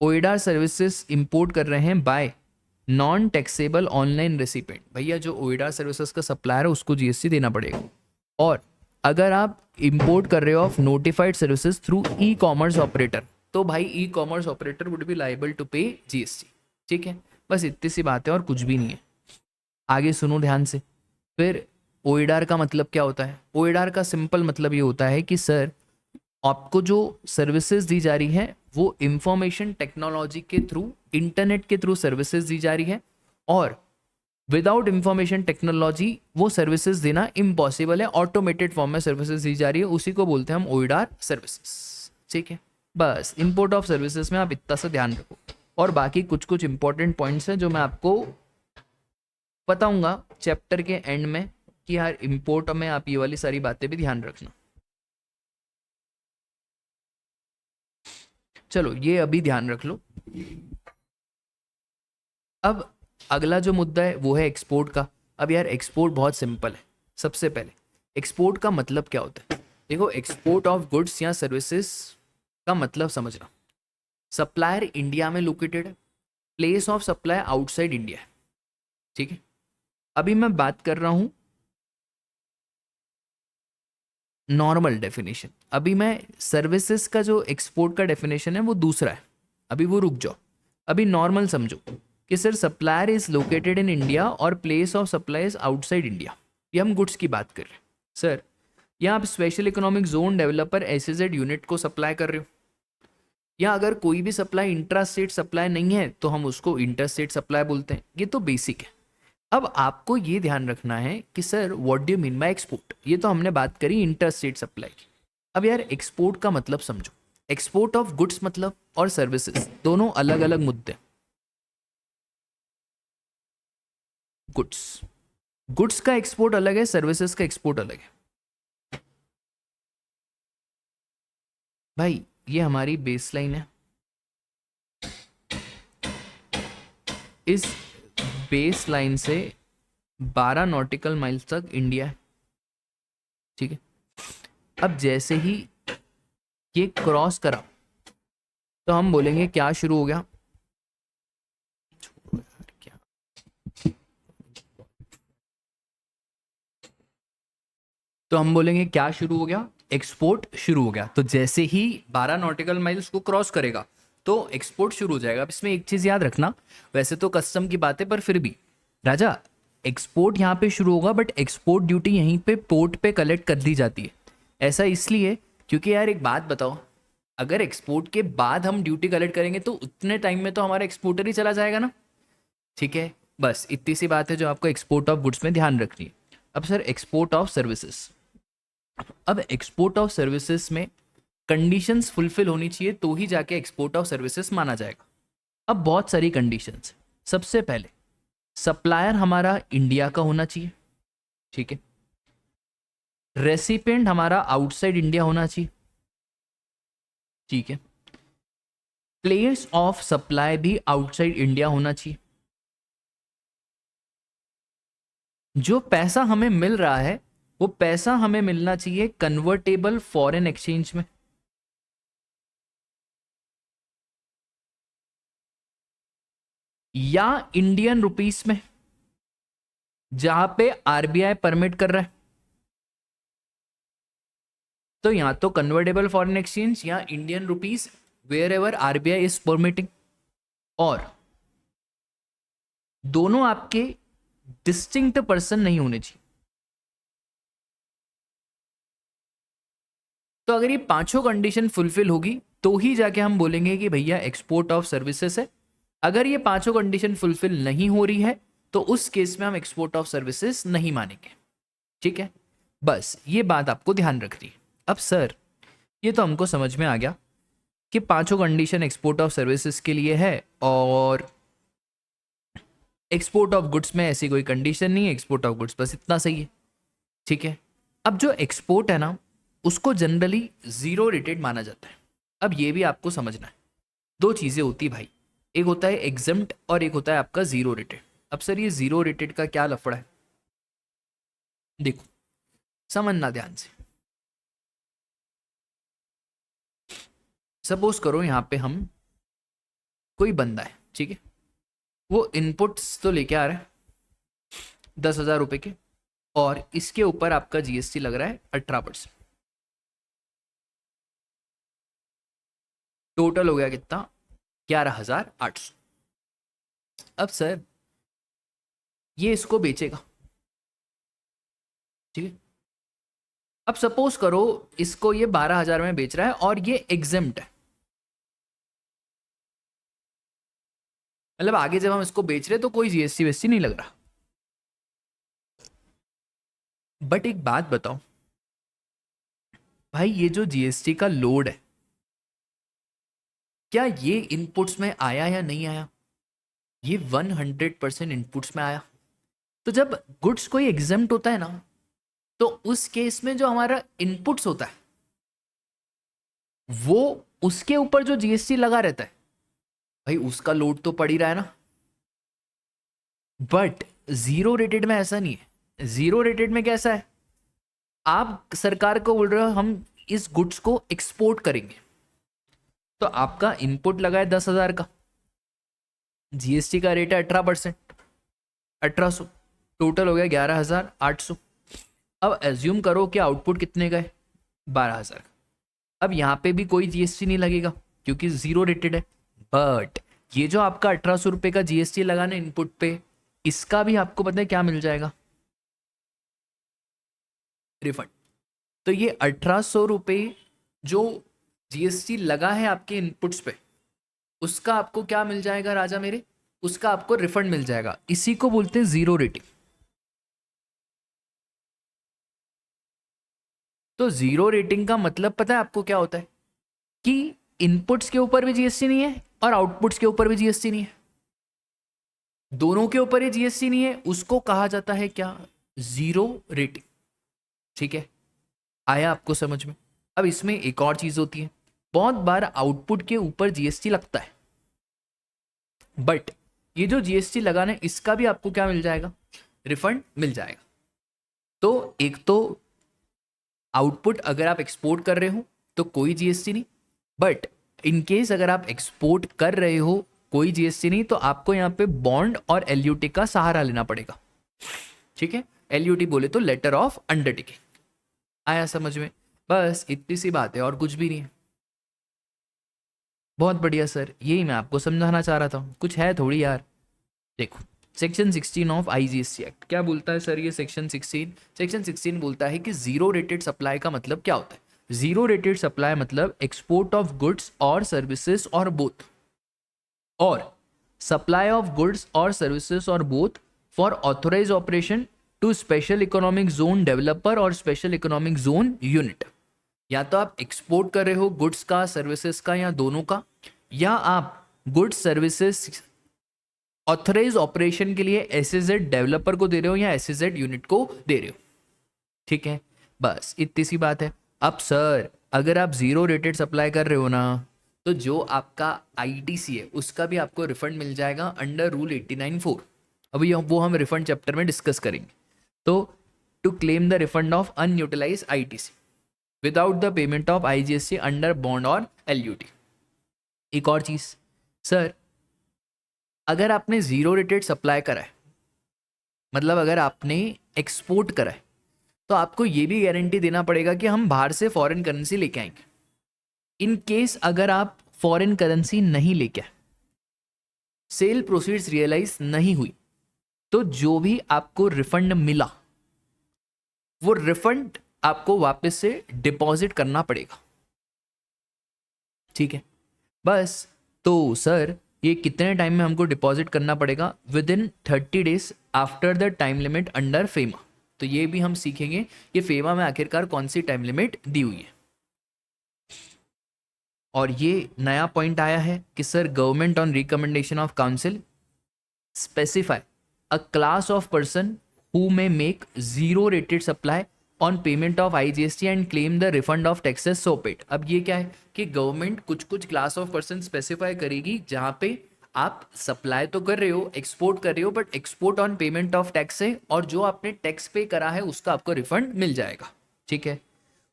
ओइडा सर्विसेज इंपोर्ट कर रहे हैं bye non taxable online recipient. भैया जो ओइडा सर्विसेज का सप्लायर है उसको जीएसटी देना पड़ेगा। और अगर आप इंपोर्ट कर रहे हो of notified services through e commerce operator, तो भाई e commerce operator would be liable to pay GST. ठीक है, बस इतनी सी बात है और कुछ भी नहीं है। आगे सुनो ध्यान से। फिर ओइडार का मतलब क्या होता है? ओइडार का सिंपल मतलब ये होता है कि सर आपको जो सर्विसेज दी जा रही है वो इंफॉर्मेशन टेक्नोलॉजी के थ्रू, इंटरनेट के थ्रू सर्विसेज दी जा रही है, और विदाउट इंफॉर्मेशन टेक्नोलॉजी वो सर्विसेज देना इम्पॉसिबल है। ऑटोमेटेड फॉर्म में सर्विसेज दी जा रही है, उसी को बोलते हैं हम ओइडार सर्विसेज। ठीक है, बस इंपोर्ट ऑफ सर्विसेज में आप इतना सा ध्यान रखो। और बाकी कुछ कुछ इंपॉर्टेंट पॉइंट्स हैं जो मैं आपको बताऊंगा चैप्टर के एंड में कि यार इंपोर्ट में आप ये वाली सारी बातें भी ध्यान रखना। चलो ये अभी ध्यान रख लो। अब अगला जो मुद्दा है वो है एक्सपोर्ट का। अब यार एक्सपोर्ट बहुत सिंपल है। सबसे पहले एक्सपोर्ट का मतलब क्या होता है? देखो, एक्सपोर्ट ऑफ गुड्स या सर्विसेज का मतलब समझना। सप्लायर इंडिया में लोकेटेड है, place of supply outside India है। ठीक है, अभी मैं बात कर रहा हूं नॉर्मल डेफिनेशन। अभी मैं सर्विसेज का जो एक्सपोर्ट का डेफिनेशन है वो दूसरा है, अभी वो रुक जाओ। अभी नॉर्मल समझो कि sir supplier is located in India और place of supply is outside India. ये हम गुड्स की बात कर रहे हैं। सर या आप special economic zone developer SEZ unit को सप्लाई कर रहे हो, या अगर कोई भी सप्लाई इंट्रा स्टेट सप्लाई नहीं है तो हम उसको इंटर स्टेट सप्लाई बोलते हैं। ये तो बेसिक है। अब आपको ये ध्यान रखना है कि sir what do you mean by export. ये तो हमने बात करी इंटर स्टेट सप्लाई की। अब यार एक्सपोर्ट का मतलब समझो। एक्सपोर्ट ऑफ गुड्स मतलब और सर्विसेज दोनों अलग अलग मुद्दे। गुड्स गुड्स का एक्सपोर्ट अलग है, सर्विसेज का एक्सपोर्ट अलग है। भाई ये हमारी बेसलाइन है। इस बेस लाइन से 12 नॉटिकल माइल्स तक इंडिया है। ठीक है, अब जैसे ही ये क्रॉस करा तो हम बोलेंगे क्या शुरू हो गया? क्या तो हम बोलेंगे क्या शुरू हो गया? एक्सपोर्ट शुरू हो गया। तो जैसे ही 12 नॉटिकल माइल्स को क्रॉस करेगा तो एक्सपोर्ट शुरू हो जाएगा। अब इसमें एक चीज याद रखना, वैसे तो कस्टम की बात है पर फिर भी राजा, एक्सपोर्ट यहाँ पे शुरू होगा बट एक्सपोर्ट ड्यूटी यहीं पे पोर्ट पे कलेक्ट कर दी जाती है। ऐसा इसलिए क्योंकि यार एक बात बताओ, अगर एक्सपोर्ट के बाद हम ड्यूटी कलेक्ट करेंगे तो उतने टाइम में तो हमारा एक्सपोर्टर ही चला जाएगा ना। ठीक है, बस इतनी सी बात है जो आपको एक्सपोर्ट ऑफ गुड्स में ध्यान रखनी है। अब सर एक्सपोर्ट ऑफ सर्विसेज। अब एक्सपोर्ट ऑफ सर्विसेज में कंडीशंस फुलफिल होनी चाहिए तो ही जाके एक्सपोर्ट ऑफ सर्विसेज माना जाएगा। अब बहुत सारी कंडीशंस। सबसे पहले सप्लायर हमारा इंडिया का होना चाहिए। ठीक है, रेसिपिएंट हमारा आउटसाइड इंडिया होना चाहिए। ठीक है, प्लेस ऑफ सप्लाई भी आउटसाइड इंडिया होना चाहिए। जो पैसा हमें मिल रहा है वो पैसा हमें मिलना चाहिए कन्वर्टेबल फॉरेन एक्सचेंज में। या इंडियन रुपीस में जहां पे आरबीआई परमिट कर रहा है। तो यहां तो कन्वर्टेबल फॉरेन एक्सचेंज या Indian rupees wherever RBI is permitting. और दोनों आपके डिस्टिंक्ट पर्सन नहीं होने चाहिए। तो अगर ये पांचों कंडीशन फुलफिल होगी तो ही जाके हम बोलेंगे कि भैया एक्सपोर्ट ऑफ सर्विसेज है। अगर ये पांचों कंडीशन फुलफिल नहीं हो रही है तो उस केस में हम एक्सपोर्ट ऑफ सर्विसेज नहीं मानेंगे। ठीक है, बस ये बात आपको ध्यान रखनी है। अब सर ये तो हमको समझ में आ गया कि पांचों कंडीशन एक्सपोर्ट ऑफ सर्विसेज के लिए है और एक्सपोर्ट ऑफ गुड्स में ऐसी कोई कंडीशन नहीं है, एक्सपोर्ट ऑफ गुड्स बस इतना सही है। ठीक है, अब जो एक्सपोर्ट है ना उसको जनरली जीरो रेटेड माना जाता है। अब ये भी आपको समझना है, दो चीज़ें होती है भाई, एक होता है एग्जम्प्ट और एक होता है आपका जीरो रेटेड। अब सर ये जीरो रेटेड का क्या लफड़ा है, देखो समझना ध्यान से। सपोज करो यहाँ पे हम कोई बंदा है, ठीक है, वो इनपुट्स तो लेके आ रहा है 10,000 रुपए के और इसके ऊपर आपका जीएसटी लग रहा है 18%। टोटल हो गया कितना, 11,800। अब सर ये इसको बेचेगा, ठीक है। अब सपोज करो इसको ये 12,000 में बेच रहा है और ये एग्जेम्प्ट है, मतलब आगे जब हम इसको बेच रहे तो कोई जीएसटी वेस्टी नहीं लग रहा। बट एक बात बताओ भाई, ये जो जीएसटी का लोड है क्या ये इनपुट्स में आया या नहीं आया? ये 100% इनपुट्स में आया। तो जब गुड्स कोई एग्जेम्प्ट होता है ना तो उस केस में जो हमारा इनपुट्स होता है वो उसके ऊपर जो जीएसटी लगा रहता है भाई उसका लोड तो पड़ ही रहा है ना। बट जीरो रेटेड में ऐसा नहीं है। जीरो रेटेड में कैसा है, आप सरकार को बोल रहे हो हम इस गुड्स को एक्सपोर्ट करेंगे, तो आपका इनपुट लगा है 10,000 का, जीएसटी का रेट है 18%, 1800, टोटल हो गया 11,800। अब एज्यूम करो कि आउटपुट कितने का है, 12,000। अब यहाँ पे भी कोई जीएसटी नहीं लगेगा क्योंकि जीरो रेटेड है। बट ये जो आपका 1,800 रुपये का जीएसटी लगाना इनपुट पे, इसका भी आपको पता है क्या मिल जाएगा, रिफंड। तो ये 1,800 रुपये जो जीएसटी लगा है आपके इनपुट्स पे, उसका आपको क्या मिल जाएगा राजा मेरे, उसका आपको रिफंड मिल जाएगा। इसी को बोलते हैं जीरो रेटिंग। तो जीरो रेटिंग का मतलब पता है आपको क्या होता है कि इनपुट्स के ऊपर भी जीएसटी नहीं है और आउटपुट्स के ऊपर भी जीएसटी नहीं है, दोनों के ऊपर ही जीएसटी नहीं है, उसको कहा जाता है क्या, जीरो रेटिंग। ठीक है, आया आपको समझ में? अब इसमें एक और चीज होती है, बहुत बार आउटपुट के ऊपर जीएसटी लगता है, बट ये जो जीएसटी लगाना है इसका भी आपको क्या मिल जाएगा, रिफंड मिल जाएगा। तो एक तो आउटपुट अगर आप एक्सपोर्ट कर रहे हो तो कोई जीएसटी नहीं, बट इन केस अगर आप एक्सपोर्ट कर रहे हो कोई जीएसटी नहीं, तो आपको यहाँ पे बॉन्ड और एलयूटी का सहारा लेना पड़ेगा। ठीक है, एलयूटी बोले तो लेटर ऑफ अंडरटेकिंग। आया समझ में? बस इतनी सी बात है और कुछ भी नहीं है। बहुत बढ़िया सर, यही मैं आपको समझाना चाह रहा था, कुछ है थोड़ी यार। देखो सेक्शन 16 ऑफ आईजीएसटी एक्ट क्या बोलता है सर, ये सेक्शन 16 बोलता है कि जीरो रेटेड सप्लाई का मतलब क्या होता है। जीरो रेटेड सप्लाई मतलब एक्सपोर्ट ऑफ गुड्स और सर्विसेज और बोथ, और सप्लाई ऑफ गुड्स और सर्विसेज और both for authorise operation to special economic zone developer और स्पेशल इकोनॉमिक जोन यूनिट। या तो आप एक्सपोर्ट कर रहे हो गुड्स का, सर्विसेज का, या दोनों का, या आप गुड्स सर्विसेज ऑथराइज ऑपरेशन के लिए एसएजेड डेवलपर को दे रहे हो या एसएजेड यूनिट को दे रहे हो। ठीक है, बस इतनी सी बात है। अब सर अगर आप जीरो रेटेड सप्लाई कर रहे हो ना, तो जो आपका आईटीसी है उसका भी आपको रिफंड मिल जाएगा अंडर रूल 89(4). अभी वो हम रिफंड चैप्टर में डिस्कस करेंगे। तो to claim the refund of unutilise ITC without the payment of IGST under bond और एलयूटी। एक और चीज सर, अगर आपने जीरो रेटेड सप्लाई करा है, मतलब अगर आपने एक्सपोर्ट करा है, तो आपको ये भी गारंटी देना पड़ेगा कि हम बाहर से फॉरेन करेंसी लेके आएंगे। इन केस अगर आप फॉरेन करेंसी नहीं लेके आए, सेल प्रोसीड्स रियलाइज नहीं हुई, तो जो भी आपको रिफंड मिला वो रिफंड आपको वापस से डिपॉजिट करना पड़ेगा। ठीक है, बस। तो सर ये कितने टाइम में हमको डिपॉजिट करना पड़ेगा? With in 30 days after the time limit under FEMA. तो ये भी हम सीखेंगे कि फेमा में आखिरकार कौन सी टाइम लिमिट दी हुई है। और ये नया पॉइंट आया है कि sir government on recommendation of council specify a class of person who may make zero rated supply on payment of IGST and claim the refund of taxes so paid. अब ये क्या है कि गवर्नमेंट कुछ कुछ क्लास ऑफ पर्सन स्पेसिफाई करेगी जहां पे आप सप्लाई तो कर रहे हो, एक्सपोर्ट कर रहे हो, but export on payment of tax है, और जो आपने टैक्स पे करा है उसका आपको रिफंड मिल जाएगा। ठीक है,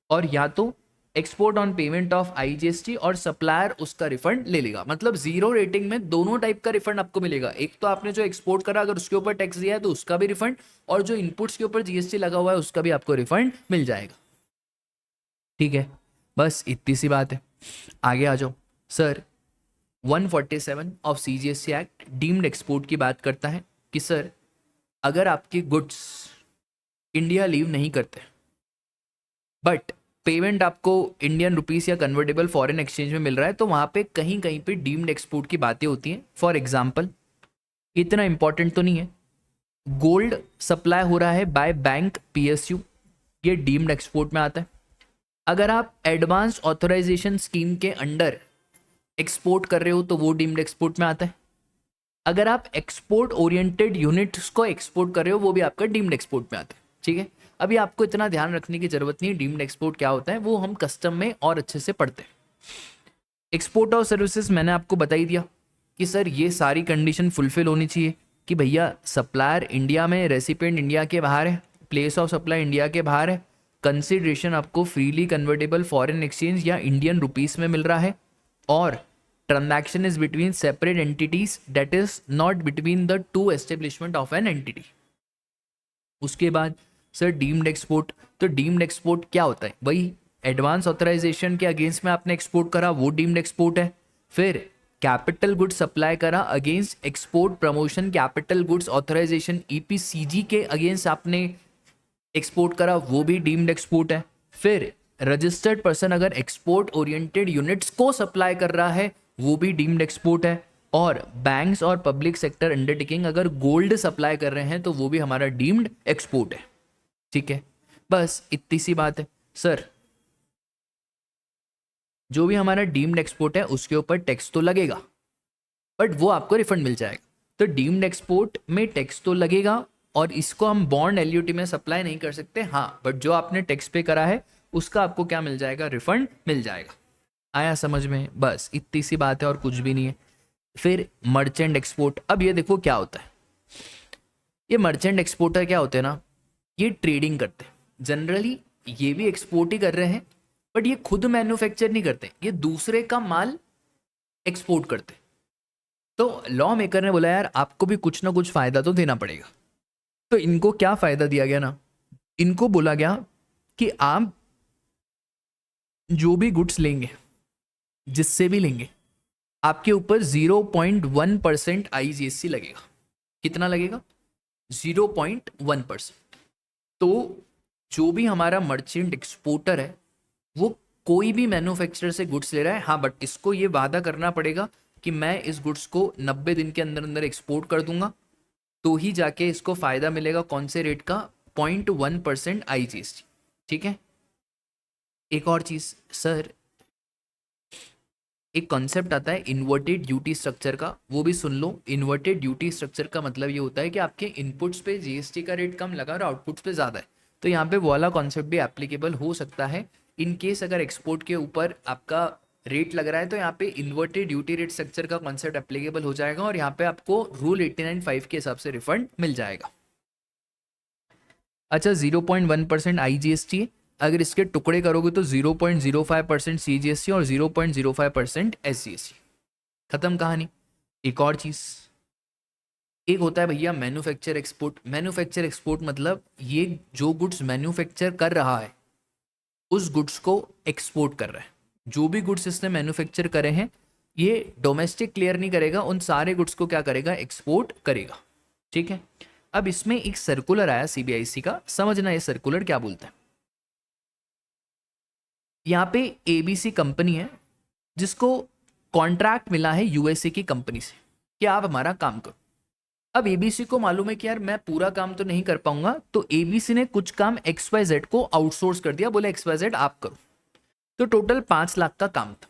और या तो export on payment of IGST और सप्लायर उसका रिफंड ले लेगा। मतलब जीरो रेटिंग में दोनों टाइप का रिफंड आपको मिलेगा। एक तो आपने जो एक्सपोर्ट करा अगर उसके ऊपर टैक्स दिया है तो उसका भी रिफंड, और जो इनपुट्स के ऊपर GST लगा हुआ है उसका भी आपको रिफंड मिल जाएगा। ठीक है, बस इतनी सी बात है। आगे आ जाओ sir. 147 of CGST act deemed export की बात करता है कि सर अगर आपके गुड्स इंडिया लीव नहीं करते बट पेमेंट आपको इंडियन रुपीस या कन्वर्टेबल फॉरेन एक्सचेंज में मिल रहा है, तो वहां पे कहीं कहीं पे डीम्ड एक्सपोर्ट की बातें होती हैं। फॉर एग्जांपल, इतना इंपॉर्टेंट तो नहीं है, गोल्ड सप्लाई हो रहा है बाय बैंक PSU, ये डीम्ड एक्सपोर्ट में आता है। अगर आप एडवांस ऑथराइजेशन स्कीम के अंडर एक्सपोर्ट कर रहे हो तो वो डीम्ड एक्सपोर्ट में आता है। अगर आप एक्सपोर्ट ओरिएंटेड यूनिट्स को एक्सपोर्ट कर रहे हो वो भी आपका डीम्ड एक्सपोर्ट में आता है। ठीक है, अभी आपको इतना ध्यान रखने की जरूरत नहीं है डीम्ड एक्सपोर्ट क्या होता है, वो हम कस्टम में और अच्छे से पढ़ते हैं। एक्सपोर्ट ऑफ सर्विसेज मैंने आपको बता ही दिया कि सर ये सारी कंडीशन फुलफिल होनी चाहिए कि भैया सप्लायर इंडिया में, रेसिपिएंट इंडिया के बाहर है, प्लेस ऑफ सप्लाई इंडिया के बाहर है, कंसिडरेशन आपको फ्रीली कन्वर्टेबल फॉरेन एक्सचेंज या इंडियन रुपीस में मिल रहा है, और transaction is between separate entities that is not between the two establishment of an entity. उसके बाद सर डीम्ड एक्सपोर्ट, तो डीम्ड एक्सपोर्ट क्या होता है? वही एडवांस ऑथराइजेशन के अगेंस्ट में आपने एक्सपोर्ट करा वो डीम्ड एक्सपोर्ट है। फिर कैपिटल गुड्स सप्लाई करा against export promotion capital goods authorisation EPCG के अगेंस्ट आपने एक्सपोर्ट करा वो भी डीम्ड एक्सपोर्ट है। फिर रजिस्टर्ड पर्सन अगर एक्सपोर्ट ओरिएंटेड यूनिट्स को सप्लाई कर रहा है वो भी डीम्ड एक्सपोर्ट है। और बैंक्स और पब्लिक सेक्टर अंडरटेकिंग अगर गोल्ड सप्लाई कर रहे हैं तो वो भी हमारा डीम्ड एक्सपोर्ट है। ठीक है, बस इतनी सी बात है सर। जो भी हमारा डीम्ड एक्सपोर्ट है उसके ऊपर टैक्स तो लगेगा बट वो आपको रिफंड मिल जाएगा। तो डीम्ड एक्सपोर्ट में टैक्स तो लगेगा और इसको हम बॉन्ड LUT में सप्लाई नहीं कर सकते, हाँ, बट जो आपने टैक्स पे करा है उसका आपको क्या मिल जाएगा? रिफंड मिल जाएगा। आया समझ में? बस इतनी सी बात है और कुछ भी नहीं है। फिर मर्चेंट एक्सपोर्ट, अब ये देखो क्या होता है। ये मर्चेंट एक्सपोर्टर क्या होते हैं ना, ये ट्रेडिंग करते हैं जनरली, ये भी एक्सपोर्ट ही कर रहे हैं बट ये खुद मैन्युफैक्चर नहीं करते, ये दूसरे का माल एक्सपोर्ट करते। तो लॉ मेकर ने बोला यार आपको भी कुछ ना कुछ फायदा तो देना पड़ेगा। तो इनको क्या फायदा दिया गया ना, इनको बोला गया कि आप जो भी गुड्स लेंगे, जिससे भी लेंगे, आपके ऊपर 0.1% IGST लगेगा। कितना लगेगा? 0.1%। तो जो भी हमारा मर्चेंट एक्सपोर्टर है वो कोई भी मैन्युफैक्चरर से गुड्स ले रहा है, हाँ, बट इसको ये वादा करना पड़ेगा कि मैं इस गुड्स को 90 दिन के अंदर अंदर एक्सपोर्ट कर दूंगा, तो ही जाके इसको फायदा मिलेगा। कौन से रेट का? 0.1% IGST। ठीक है, एक और चीज सर, एक कॉन्सेप्ट आता है इन्वर्टेड ड्यूटी स्ट्रक्चर का, वो भी सुन लो। इन्वर्टेड ड्यूटी स्ट्रक्चर का मतलब ये होता है कि आपके इनपुट्स पे GST का रेट कम लगा और आउटपुट्स पे ज़्यादा है, तो यहाँ पे वो वाला कॉन्सेप्ट भी एप्लीकेबल हो सकता है। इन केस अगर एक्सपोर्ट के ऊपर आपका रेट लग रहा है तो यहाँ पे इन्वर्टेड ड्यूटी रेट स्ट्रक्चर का कॉन्सेप्ट एप्लीकेबल हो जाएगा और यहाँ पे आपको रूल 89(5) के हिसाब से रिफंड मिल जाएगा। अच्छा, 0.1% IGST है, अगर इसके टुकड़े करोगे तो 0.05% CGST और 0.05% SGST। खत्म कहानी। एक और चीज, एक होता है भैया मैन्युफैक्चर एक्सपोर्ट। मैन्युफैक्चर एक्सपोर्ट मतलब ये जो गुड्स मैन्युफैक्चर कर रहा है उस गुड्स को एक्सपोर्ट कर रहा है। जो भी गुड्स इसने मैन्युफैक्चर करे हैं ये डोमेस्टिक क्लियर नहीं करेगा, उन सारे गुड्स को क्या करेगा? एक्सपोर्ट करेगा। ठीक है, अब इसमें एक सर्कुलर आया CBIC का, समझना ये सर्कुलर क्या बोलता है। यहाँ पे एबीसी कंपनी है जिसको कॉन्ट्रैक्ट मिला है यूएसए की कंपनी से कि आप हमारा काम करो। अब एबीसी को मालूम है कि यार मैं पूरा काम तो नहीं कर पाऊंगा, तो एबीसी ने कुछ काम XYZ को आउटसोर्स कर दिया, बोले XYZ आप करो। तो टोटल 5 लाख का काम था।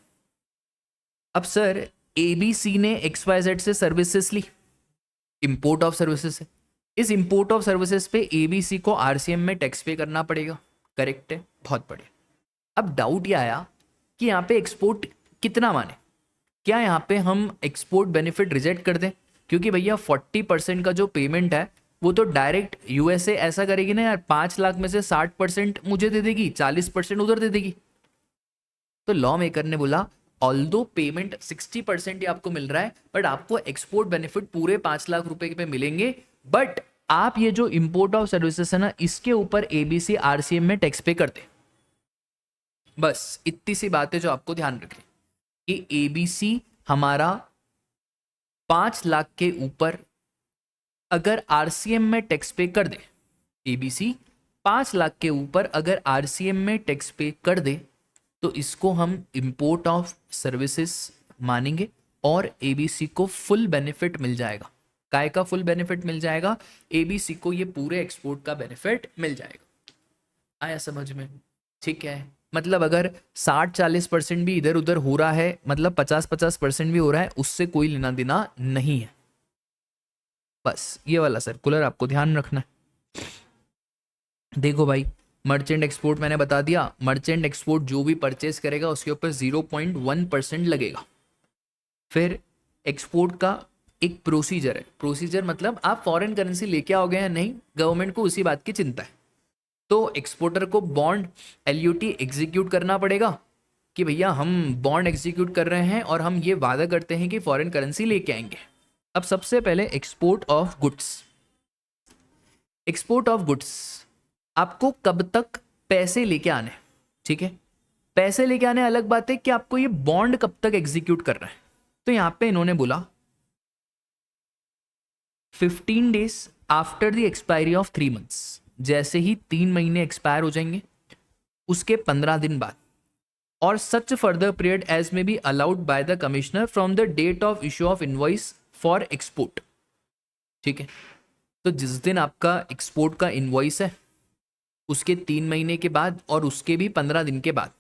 अब सर एबीसी ने XYZ से सर्विसेज ली, इंपोर्ट ऑफ सर्विसेज है। इस इंपोर्ट ऑफ सर्विसेज पे एबीसी को आरसीएम में टैक्स पे करना पड़ेगा, करेक्ट है, बहुत बढ़िया। अब डाउट ये आया कि यहाँ पे एक्सपोर्ट कितना माने, क्या यहाँ पे हम एक्सपोर्ट बेनिफिट रिजेक्ट कर दें, क्योंकि भैया 40% का जो पेमेंट है वो तो डायरेक्ट यूएसए ऐसा करेगी ना यार, 5 लाख में से 60% मुझे दे देगी, 40% उधर दे देगी। तो लॉ मेकर ने बोला ऑल्दो पेमेंट 60% ही आपको मिल रहा है, बट आपको एक्सपोर्ट बेनिफिट पूरे 5 लाख रुपए पे मिलेंगे, बट आप ये जो इंपोर्ट ऑफ सर्विसेज है ना, इसके ऊपर एबीसी आरसीएम में टैक्स पे करते। बस इतनी सी बात है जो आपको ध्यान रखनी कि एबीसी हमारा 5 लाख के ऊपर अगर आरसीएम में टैक्स पे कर दे, एबीसी 5 लाख के ऊपर अगर आरसीएम में टैक्स पे कर दे, तो इसको हम इंपोर्ट ऑफ सर्विसेज मानेंगे और एबीसी को फुल बेनिफिट मिल जाएगा। काय का फुल बेनिफिट मिल जाएगा? एबीसी को ये पूरे एक्सपोर्ट का बेनिफिट मिल जाएगा। आया समझ में? ठीक है, मतलब अगर 60-40% भी इधर उधर हो रहा है, मतलब 50-50% भी हो रहा है, उससे कोई लेना देना नहीं है। बस ये वाला सर्कुलर आपको ध्यान रखना है। देखो भाई, मर्चेंट एक्सपोर्ट मैंने बता दिया, मर्चेंट एक्सपोर्ट जो भी परचेस करेगा उसके ऊपर 0.1% लगेगा। फिर एक्सपोर्ट का एक प्रोसीजर है, प्रोसीजर मतलब आप फॉरेन करेंसी लेके आओगे या नहीं, गवर्नमेंट को उसी बात की चिंता है। तो एक्सपोर्टर को बॉन्ड एलयूटी एग्जीक्यूट करना पड़ेगा कि भैया हम बॉन्ड एग्जीक्यूट कर रहे हैं और हम ये वादा करते हैं कि फॉरेन करेंसी लेके आएंगे। अब सबसे पहले export of goods. Export of goods आपको कब तक पैसे लेके आने, ठीक है, पैसे लेके आने अलग बात है कि आपको ये बॉन्ड कब तक एग्जीक्यूट करना है। तो यहां पे इन्होंने बोला 15 days after the expiry of 3 months, जैसे ही 3 महीने एक्सपायर हो जाएंगे उसके 15 दिन बाद, और such further period as may be allowed by the commissioner from the date of issue of invoice for export. ठीक है, तो जिस दिन आपका एक्सपोर्ट का इनवॉइस है उसके 3 महीने के बाद और उसके भी 15 दिन के बाद।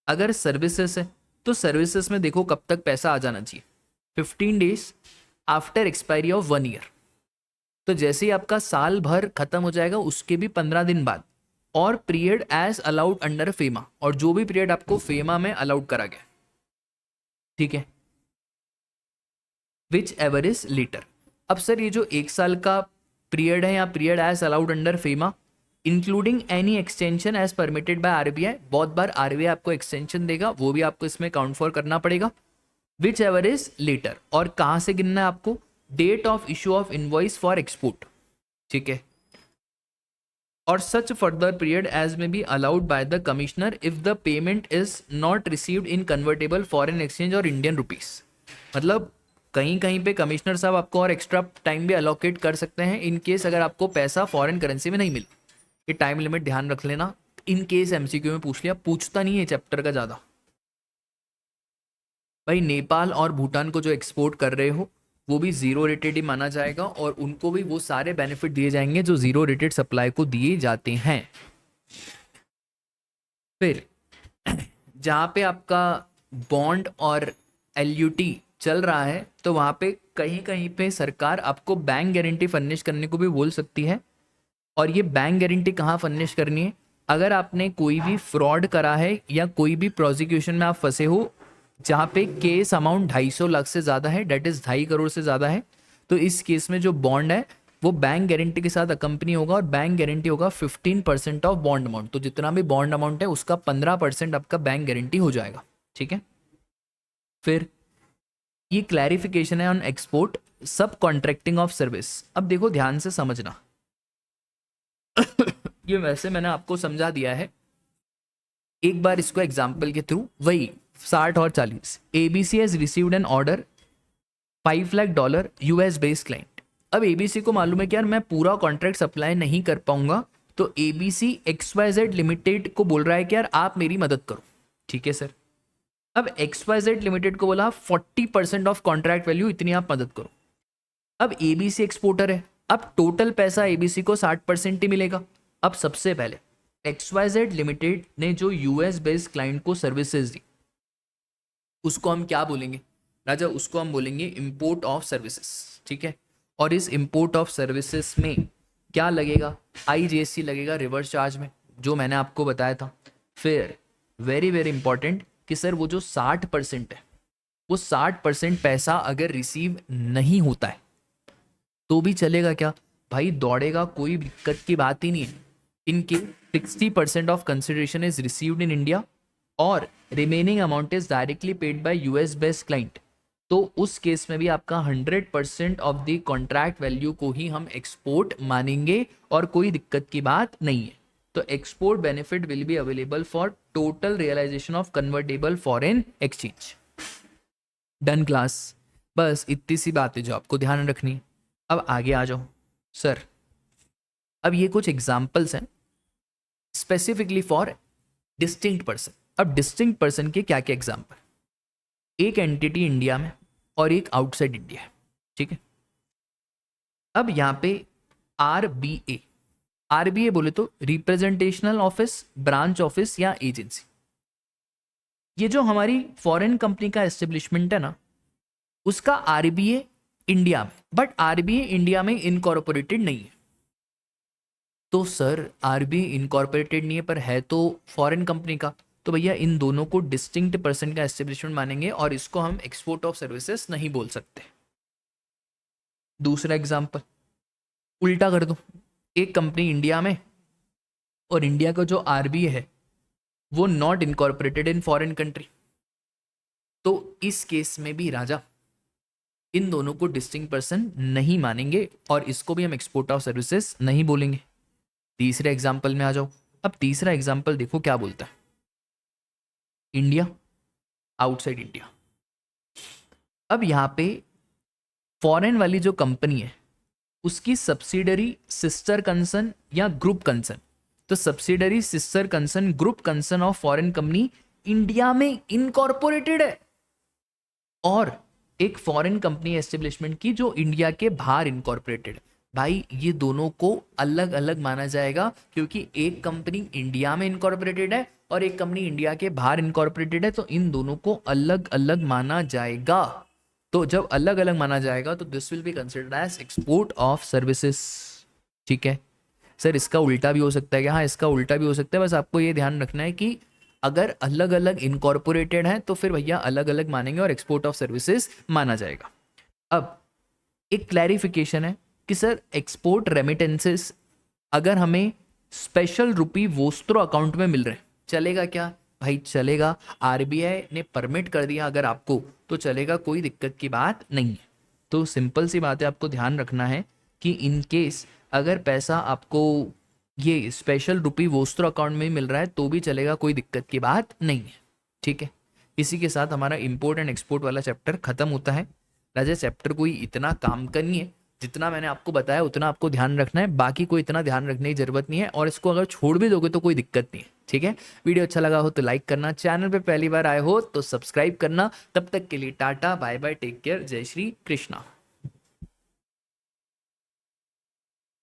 अगर सर्विसेज है तो सर्विसेज में देखो कब तक पैसा आ जाना चाहिए, 15 days after expiry of 1 year। तो जैसे ही आपका साल भर खत्म हो जाएगा उसके भी 15 दिन बाद, और period as allowed under FEMA, और जो भी पीरियड आपको फेमा में अलाउड करा गया, ठीक है, विच एवर इज लेटर। अब सर ये जो 1 साल का पीरियड है या period as allowed under FEMA including any extension as permitted by RBI, बहुत बार आरबीआई आपको एक्सटेंशन देगा, वो भी आपको इसमें काउंट फॉर करना पड़ेगा। विच एवर इज लेटर, और कहां से गिनना है आपको? Date of issue of invoice for export, ठीक है, और such further period as may be allowed by the commissioner if the payment is not received in convertible foreign exchange और इंडियन रुपीस। मतलब कहीं कहीं पे कमिश्नर साहब आपको और एक्स्ट्रा टाइम भी अलोकेट कर सकते हैं इन केस अगर आपको पैसा फॉरेन करेंसी में नहीं मिले। ये टाइम लिमिट ध्यान रख लेना, इन केस एमसीक्यू में पूछ लिया, पूछता नहीं है चैप्टर का ज़्यादा। भाई नेपाल और भूटान को जो एक्सपोर्ट कर रहे हो वो भी जीरो रेटेड ही माना जाएगा, और उनको भी वो सारे बेनिफिट दिए जाएंगे जो जीरो रेटेड सप्लाई को दिए जाते हैं। फिर जहाँ पे आपका बॉन्ड और एलयूटी चल रहा है तो वहाँ पे कहीं कहीं पे सरकार आपको बैंक गारंटी फर्निश करने को भी बोल सकती है। और ये बैंक गारंटी कहाँ फर्निश करनी है? अगर आपने कोई भी फ्रॉड करा है या कोई भी प्रोसिक्यूशन में आप फंसे हो जहाँ पे केस अमाउंट 250 लाख से ज़्यादा है, डेट इज़ 2.5 करोड़ से ज़्यादा है, तो इस केस में जो बॉन्ड है वो बैंक गारंटी के साथ अकम्पनी होगा, और बैंक गारंटी होगा 15% ऑफ बॉन्ड अमाउंट। तो जितना भी बॉन्ड अमाउंट है उसका 15% आपका बैंक गारंटी हो जाएगा, ठीक है। फिर ये क्लैरिफिकेशन है ऑन एक्सपोर्ट सब कॉन्ट्रैक्टिंग ऑफ सर्विस। अब देखो ध्यान से समझना ये वैसे मैंने आपको समझा दिया है, एक बार इसको एग्जाम्पल के थ्रू, वही 60 और 40। ABC has received an order $5 lakh US based client. अब एबीसी को मालूम है कि यार मैं पूरा कॉन्ट्रैक्ट सप्लाई नहीं कर पाऊंगा, तो ABC XYZ लिमिटेड को बोल रहा है कि यार आप मेरी मदद करो, ठीक है सर। अब XYZ लिमिटेड को बोला 40% ऑफ कॉन्ट्रैक्ट वैल्यू इतनी आप मदद करो। अब ABC एक्सपोर्टर है, अब टोटल पैसा ABC को 60% ही मिलेगा। अब सबसे पहले XYZ लिमिटेड ने जो US बेस्ड क्लाइंट को सर्विसेज दी उसको हम क्या बोलेंगे राजा, उसको हम बोलेंगे इंपोर्ट ऑफ सर्विसेज, ठीक है। और इस इंपोर्ट ऑफ सर्विसेज में क्या लगेगा, IGST लगेगा रिवर्स चार्ज में, जो मैंने आपको बताया था। फिर वेरी वेरी इंपॉर्टेंट कि सर वो जो 60% है, वो 60% पैसा अगर रिसीव नहीं होता है तो भी चलेगा क्या भाई, दौड़ेगा, कोई दिक्कत की बात ही नहीं है। इनके 60% of consideration is received in India और remaining amount is directly paid by US based client, तो उस केस में भी आपका 100% ऑफ द कॉन्ट्रैक्ट वैल्यू को ही हम एक्सपोर्ट मानेंगे और कोई दिक्कत की बात नहीं है। तो export benefit will be available for total realisation of convertible foreign exchange. Done class, बस इतनी सी बात है जो आपको ध्यान रखनी है। अब आगे आ जाओ सर। अब ये कुछ एग्जाम्पल्स हैं स्पेसिफिकली फॉर डिस्टिंक्ट पर्सन। अब डिस्टिंक्ट पर्सन के क्या क्या एग्जाम्पल, एक एंटिटी इंडिया में और एक आउटसाइड इंडिया है, ठीक है। अब यहाँ पे RBA बोले तो रिप्रेजेंटेशनल ऑफिस, ब्रांच ऑफिस या एजेंसी। ये जो हमारी फॉरेन कंपनी का एस्टेब्लिशमेंट है ना, उसका RBA इंडिया में, बट RBA इंडिया में इनकॉर्पोरेटेड नहीं है। तो सर RBA इनकॉर्पोरेटेड नहीं है पर है तो फॉरेन कंपनी का, तो भैया इन दोनों को डिस्टिंक्ट पर्सन का एस्टेब्लिशमेंट मानेंगे और इसको हम एक्सपोर्ट ऑफ सर्विसेज नहीं बोल सकते। दूसरा एग्जांपल उल्टा कर दो, एक कंपनी इंडिया में और इंडिया का जो RBA है वो not incorporated in foreign country, तो इस केस में भी राजा इन दोनों को डिस्टिंक्ट पर्सन नहीं मानेंगे और इसको भी हम एक्सपोर्ट ऑफ सर्विसेज नहीं बोलेंगे। तीसरे एग्जाम्पल में आ जाओ। अब तीसरा एग्जाम्पल देखो क्या बोलता है, इंडिया, आउटसाइड इंडिया। अब यहाँ पे फॉरेन वाली जो कंपनी है उसकी सब्सिडरी, सिस्टर कंसर्न या ग्रुप कंसर्न, तो subsidiary, sister concern, group concern of foreign company India में इनकॉर्पोरेटेड है और एक फॉरेन कंपनी एस्टेब्लिशमेंट की जो इंडिया के बाहर इनकॉर्पोरेटेड। भाई ये दोनों को अलग अलग माना जाएगा क्योंकि एक कंपनी इंडिया में इनकॉर्पोरेटेड है और एक कंपनी इंडिया के बाहर इनकॉर्पोरेटेड है, तो इन दोनों को अलग अलग माना जाएगा। तो जब अलग अलग माना जाएगा तो this will be considered as export of services, ठीक है। सर इसका उल्टा भी हो सकता है क्या, हाँ इसका उल्टा भी हो सकता है, बस आपको ये ध्यान रखना है कि अगर अलग अलग इनकॉर्पोरेटेड है तो फिर भैया अलग अलग मानेंगे और एक्सपोर्ट ऑफ सर्विसेज माना जाएगा। अब एक क्लैरिफिकेशन है कि सर एक्सपोर्ट रेमिटेंसेस अगर हमें स्पेशल रुपी वोस्त्रो अकाउंट में मिल रहे चलेगा क्या, भाई चलेगा। RBI ने परमिट कर दिया अगर आपको तो चलेगा, कोई दिक्कत की बात नहीं है। तो सिंपल सी बात है, आपको ध्यान रखना है कि इन केस अगर पैसा आपको ये स्पेशल रुपी वोस्त्रो अकाउंट में मिल रहा है तो भी चलेगा, कोई दिक्कत की बात नहीं है, ठीक है। इसी के साथ हमारा इंपोर्ट एंड एक्सपोर्ट वाला चैप्टर खत्म होता है। राजा चैप्टर कोई इतना काम का नहीं है, जितना मैंने आपको बताया उतना आपको ध्यान रखना है, बाकी कोई इतना ध्यान रखने की जरूरत नहीं है और इसको अगर छोड़ भी दोगे तो कोई दिक्कत नहीं है, ठीक है। वीडियो अच्छा लगा हो तो लाइक करना, चैनल पे पहली बार आए हो तो सब्सक्राइब करना। तब तक के लिए tata bye bye, take care, जय श्री कृष्णा।